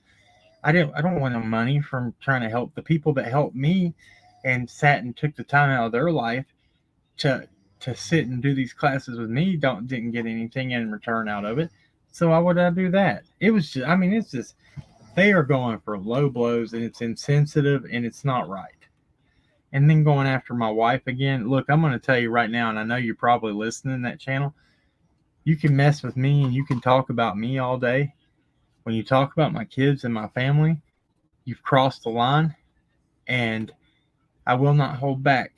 A: I don't want no money from trying to help the people that helped me and sat and took the time out of their life to sit and do these classes with me. Didn't get anything in return out of it. So why would I do that? It was just, I mean, it's just they are going for low blows and it's insensitive and it's not right. And then going after my wife again. Look, I'm going to tell you right now, and I know you're probably listening to that channel. You can mess with me and you can talk about me all day. When you talk about my kids and my family, you've crossed the line, and I will not hold back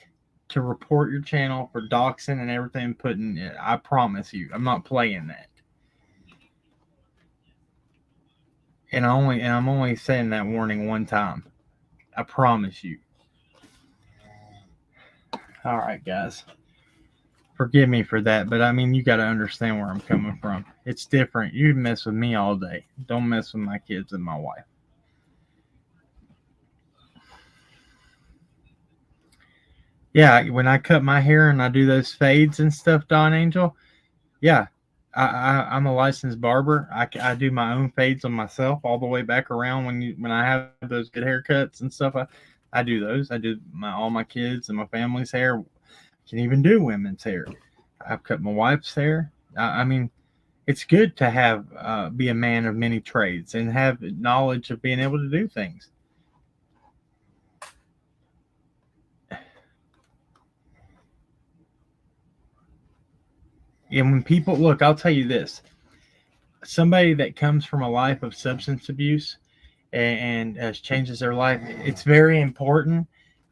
A: to report your channel for doxing and everything putting it. I promise you, I'm not playing that. And I'm only saying that warning one time. I promise you. All right, guys. Forgive me for that, but I mean, you got to understand where I'm coming from. It's different. You mess with me all day. Don't mess with my kids and my wife. Yeah, when I cut my hair and I do those fades and stuff, Don Angel, yeah, I'm a licensed barber. I do my own fades on myself all the way back around when I have those good haircuts and stuff. I do those. I do all my kids and my family's hair. Can even do women's hair. I've cut my wife's hair. I mean, it's good to have be a man of many trades and have knowledge of being able to do things. And when people look, I'll tell you this: somebody that comes from a life of substance abuse and changes their life, it's very important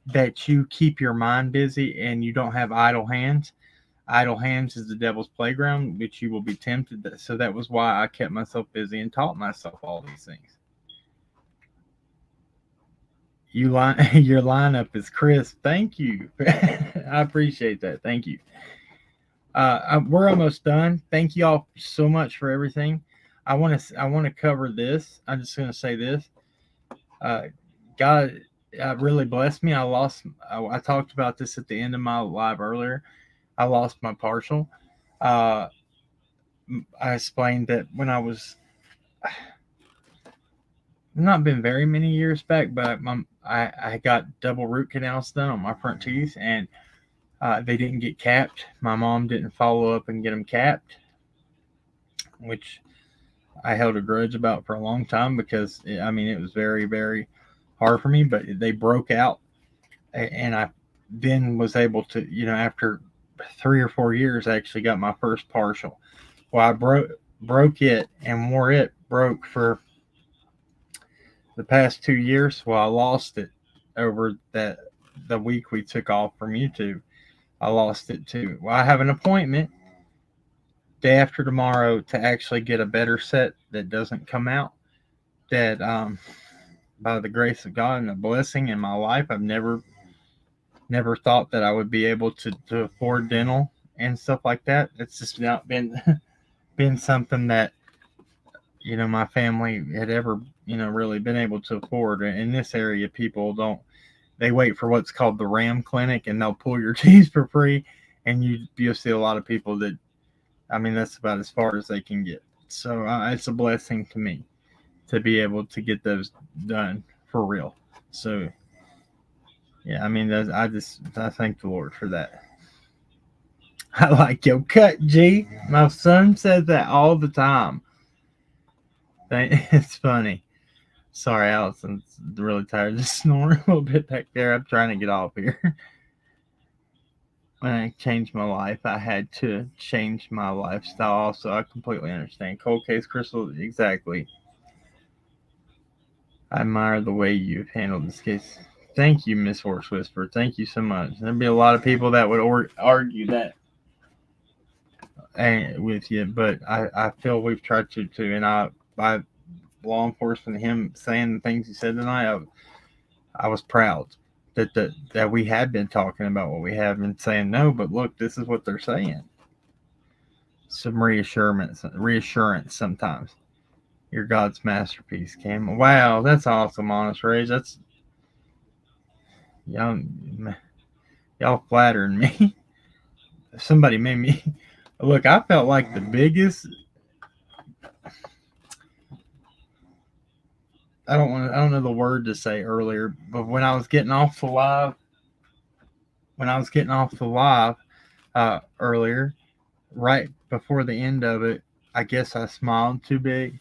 A: that you keep your mind busy and you don't have idle hands. Idle hands is the devil's playground, which you will be tempted. So that was why I kept myself busy and taught myself all these things. Your lineup is crisp. Thank you. I appreciate that. Thank you. We're almost done. Thank you all so much for everything. I want to cover this. I'm just going to say this. God really blessed me. I talked about this at the end of my live earlier. I lost my partial. I explained that when I was not been very many years back, but I got double root canals done on my front teeth, and they didn't get capped. My mom didn't follow up and get them capped, which I held a grudge about for a long time because it was very, very hard for me, but they broke out, and I then was able to, after 3 or 4 years, I actually got my first partial. Well, I broke it and wore it broke for the past 2 years. Well, I lost it over the week we took off from YouTube. I lost it too. Well, I have an appointment day after tomorrow to actually get a better set that doesn't come out. That by the grace of God and a blessing in my life, I've never thought that I would be able to afford dental and stuff like that. It's just not been something that my family had ever really been able to afford. In this area, people don't. They wait for what's called the RAM clinic, and they'll pull your teeth for free. And you'll see a lot of people that, that's about as far as they can get. So it's a blessing to me to be able to get those done for real. So yeah, I thank the Lord for that. I like your cut, G. My son says that all the time. It's funny. Sorry, Allison's really tired of snoring a little bit back there. I'm trying to get off here. When I changed my life, I had to change my lifestyle also. I completely understand. Cold case crystal, exactly. I admire the way you've handled this case. Thank you, Miss Horse Whisperer. Thank you so much. There'd be a lot of people that would argue that with you, but I feel we've tried to, and by law enforcement, him saying the things he said tonight, I was proud that we had been talking about what we have been saying. No, but look, this is what they're saying. Some reassurance sometimes. You're God's masterpiece, Cam. Wow, that's awesome, Honest Rage. That's y'all flattering me. somebody made me look. I felt like the biggest. I don't know the word to say earlier, but when I was getting off the live, earlier, right before the end of it, I guess I smiled too big,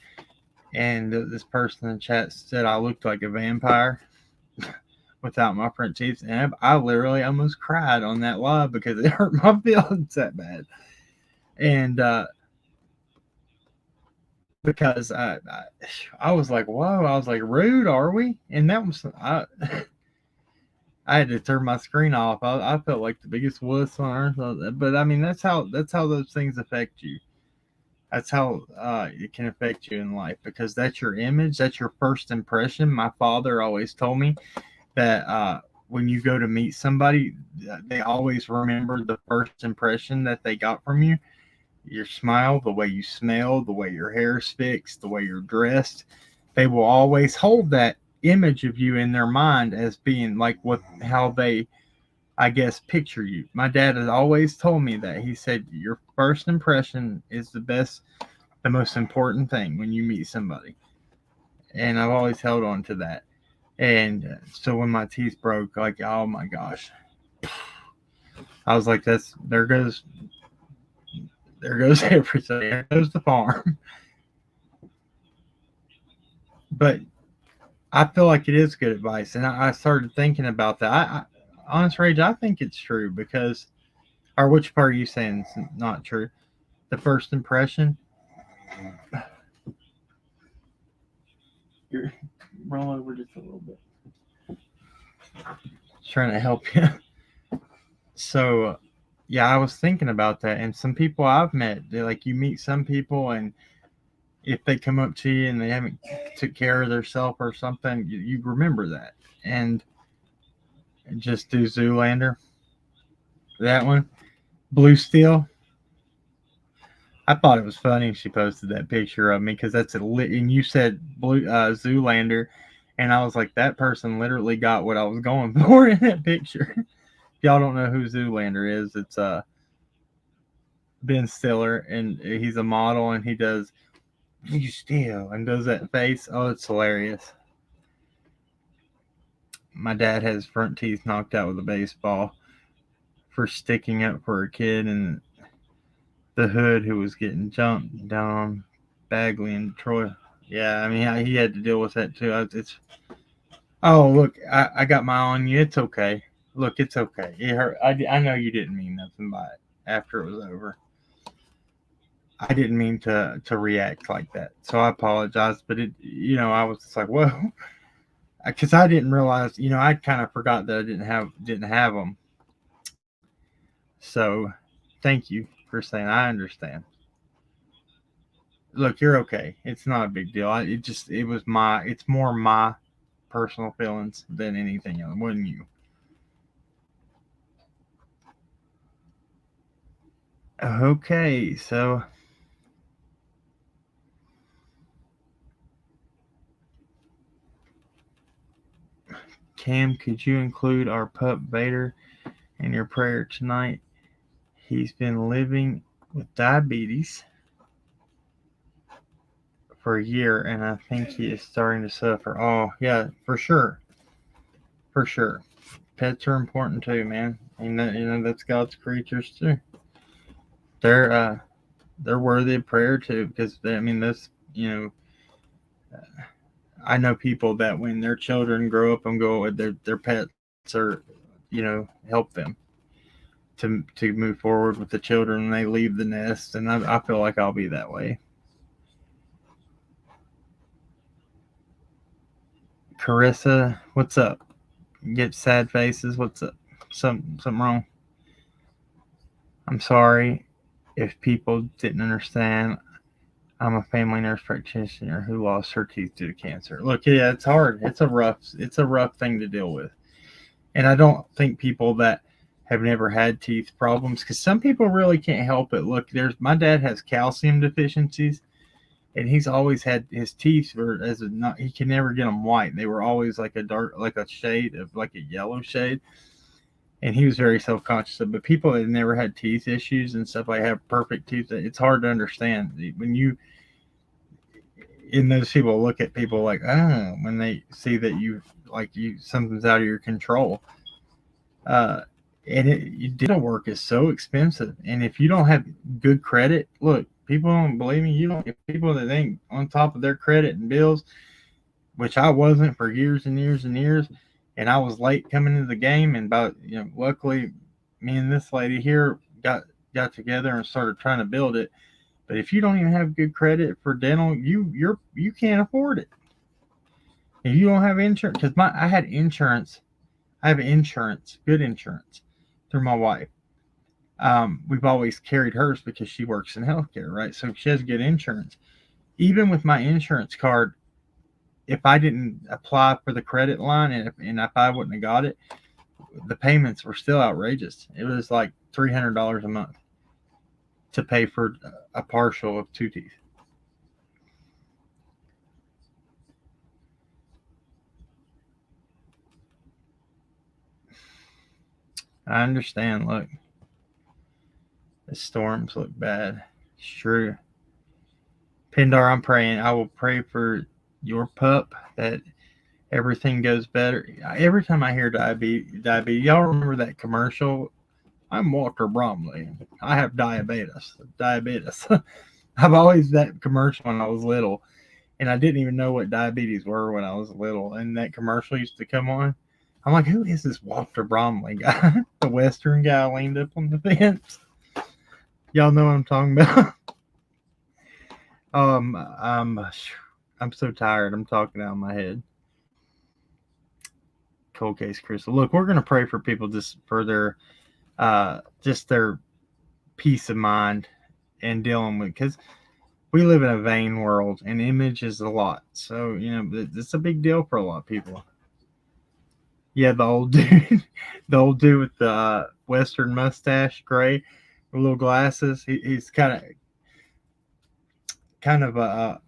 A: and this person in the chat said I looked like a vampire without my front teeth, and I literally almost cried on that live because it hurt my feelings that bad, and because I was like, whoa, I was like, rude, are we? And that was I had to turn my screen off. I felt like the biggest wuss on earth. But I mean, that's how those things affect you. That's how it can affect you in life, because that's your image. That's your first impression. My father always told me that when you go to meet somebody, they always remember the first impression that they got from you. Your smile, the way you smell, the way your hair is fixed, the way you're dressed. They will always hold that image of you in their mind as being like how they, I guess, picture you. My dad has always told me that. He said your first impression is the most important thing when you meet somebody. And I've always held on to that. And so when my teeth broke, like, oh my gosh, I was like, there goes everything. There goes the farm. But I feel like it is good advice, and I started thinking about that. Honest Rage, I think it's true because, or which part are you saying is not true? The first impression. You're roll over just a little bit. Trying to help you. So, yeah, I was thinking about that, and some people I've met, they're like, you meet some people, and if they come up to you and they haven't took care of themselves or something, you remember that. And just do Zoolander. That one. Blue Steel. I thought it was funny she posted that picture of me because that's and you said Zoolander, and I was like, that person literally got what I was going for in that picture. If y'all don't know who Zoolander is, it's Ben Stiller, and he's a model, and he does Blue Steel and does that face. Oh, it's hilarious. My dad had his front teeth knocked out with a baseball for sticking up for a kid and the hood who was getting jumped down on Bagley in Detroit. Yeah, I mean, he had to deal with that too. Oh, look, I got my eye on you. It's okay. Look, it's okay. It hurt. I know you didn't mean nothing by it after it was over. I didn't mean to react like that. So I apologize. But I was just like, whoa. Because I didn't realize, I kind of forgot that I didn't have them. So thank you for saying I understand. Look, you're okay. It's not a big deal. It's more my personal feelings than anything else. It wasn't you. Okay, so Cam, could you include our pup Vader in your prayer tonight? He's been living with diabetes for a year, and I think he is starting to suffer. Oh, yeah, for sure. For sure. Pets are important too, man. And that's God's creatures too. They're worthy of prayer too, because I know people that when their children grow up and go, their pets are, help them to move forward with the children and they leave the nest, and I feel like I'll be that way. Carissa, what's up? Get sad faces. What's up? Something wrong? I'm sorry if people didn't understand. I'm a family nurse practitioner who lost her teeth due to cancer. Look, yeah, it's hard. It's a rough thing to deal with. And I don't think people that have never had teeth problems, because some people really can't help it. Look, my dad has calcium deficiencies, and he's always had his teeth he can never get them white. They were always like a shade of like a yellow shade. and he was very self-conscious of. But people that never had teeth issues and stuff, like have perfect teeth, it's hard to understand when you. And those people look at people like, oh, when they see that something's out of your control. And dental work is so expensive, and if you don't have good credit, look, people don't believe me. You don't get people that ain't on top of their credit and bills, which I wasn't for years and years and years, and I was late coming into the game. And luckily, me and this lady here got together and started trying to build it. But if you don't even have good credit for dental, you can't afford it. If you don't have insurance, because I had insurance. I have insurance, good insurance, through my wife. We've always carried hers because she works in healthcare, right? So she has good insurance. Even with my insurance card, if I didn't apply for the credit line and if I wouldn't have got it, the payments were still outrageous. It was like $300 a month to pay for a partial of 2 teeth. I understand. Look, the storms look bad. It's true. Pindar, I'm praying. I will pray for your pup that everything goes better. Every time I hear diabetes, y'all remember that commercial? I'm Walter Bromley. I have diabetes. I've always that commercial when I was little, and I didn't even know what diabetes were when I was little. And that commercial used to come on. I'm like, who is this Walter Bromley guy? The Western guy leaned up on the fence. Y'all know what I'm talking about. I'm so tired. I'm talking out of my head. Cold case crystal. Look, we're gonna pray for people just for their peace of mind and dealing with, because we live in a vain world and image is a lot. So it's a big deal for a lot of people. Yeah, the old dude with the Western mustache, gray, with little glasses. He's kind of what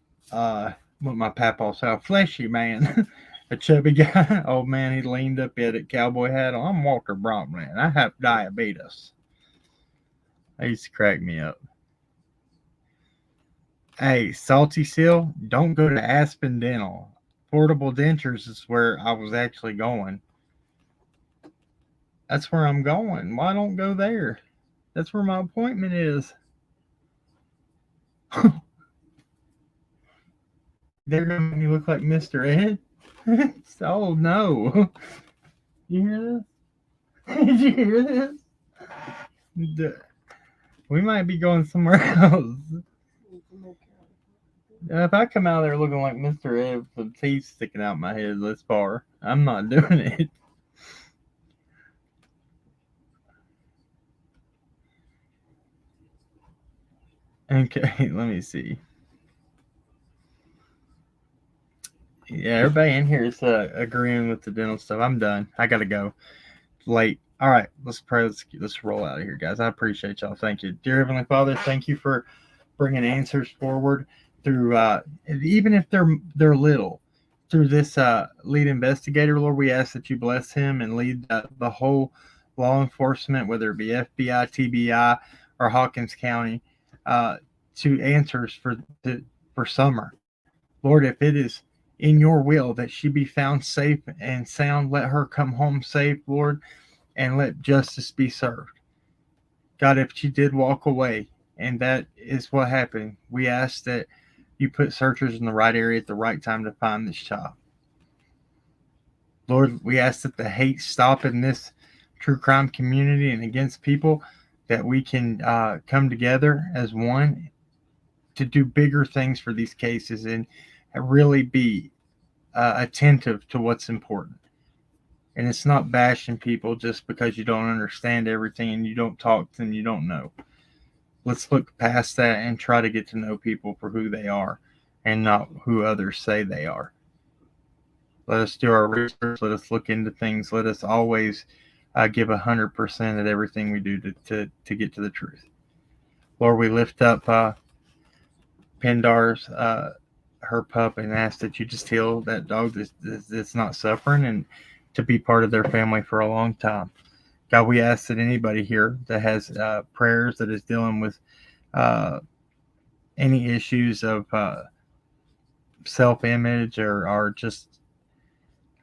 A: my papaw said, a fleshy man, a chubby guy. Old man, he leaned up, he had a cowboy hat on. I'm Walter Bromley, and I have diabetes. That used to crack me up. Hey, Salty Seal, don't go to Aspen Dental. Portable dentures is where I was actually going. That's where I'm going. Why don't go there? That's where my appointment is. They're going to make me look like Mr. Ed? Oh, no. You hear this? Did you hear this? We might be going somewhere else. If I come out there looking like Mr. Ed with some teeth sticking out my head this far, I'm not doing it. Okay, let me see. Yeah, everybody in here is agreeing with the dental stuff. I'm done. I gotta go. It's late. All right, let's pray. Let's roll out of here, guys. I appreciate y'all. Thank you, dear Heavenly Father. Thank you for bringing answers forward through, even if they're little, through this lead investigator. Lord, we ask that you bless him and lead the whole law enforcement, whether it be FBI, TBI, or Hawkins County, to answers for Summer. Lord, if it is in your will that she be found safe and sound, let her come home safe, Lord, and let justice be served. God, if she did walk away and that is what happened, we ask that you put searchers in the right area at the right time to find this child. Lord, we ask that the hate stop in this true crime community and against people, that we can come together as one to do bigger things for these cases and really be attentive to what's important. And it's not bashing people just because you don't understand everything and you don't talk to them, you don't know. Let's look past that and try to get to know people for who they are and not who others say they are. Let us do our research. Let us look into things. Let us always give 100% at everything we do to get to the truth. Lord, we lift up Pindar's her pup and ask that you just heal that dog that's not suffering and to be part of their family for a long time. God, we ask that anybody here that has prayers, that is dealing with any issues of self-image or just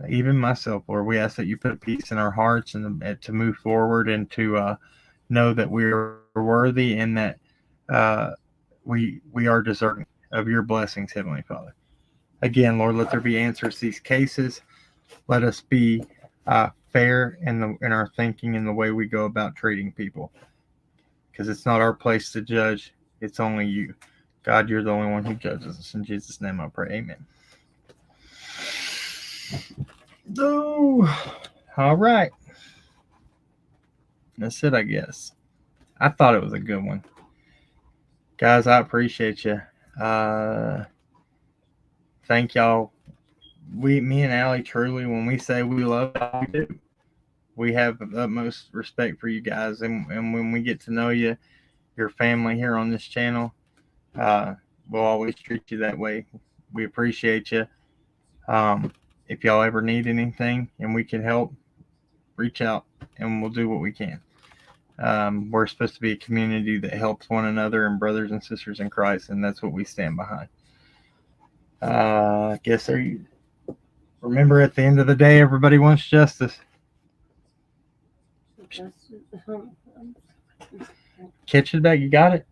A: even myself, Lord, we ask that you put peace in our hearts and to move forward and to know that we are worthy and that we are deserving of your blessings, Heavenly Father. Again, Lord, let there be answers to these cases. Let us be fair in our thinking and the way we go about treating people, because it's not our place to judge. It's only you. God, you're the only one who judges us. In Jesus' name I pray. Amen. Oh, all right. That's it, I guess. I thought it was a good one. Guys, I appreciate you. Thank y'all. Me and Allie, truly, when we say we love y'all, we do. We have the utmost respect for you guys. And when we get to know you, your family here on this channel, we'll always treat you that way. We appreciate you. If y'all ever need anything and we can help, reach out and we'll do what we can. We're supposed to be a community that helps one another and brothers and sisters in Christ, and that's what we stand behind. I guess remember, at the end of the day, everybody wants justice. Catch it back. You got it?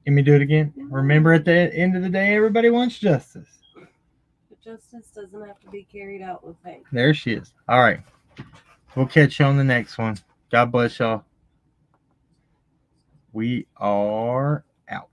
A: Let me do it again. Remember, at the end of the day, everybody wants justice.
K: But justice doesn't have to be carried out with hate.
A: There she is. All right. We'll catch you on the next one. God bless y'all. We are out.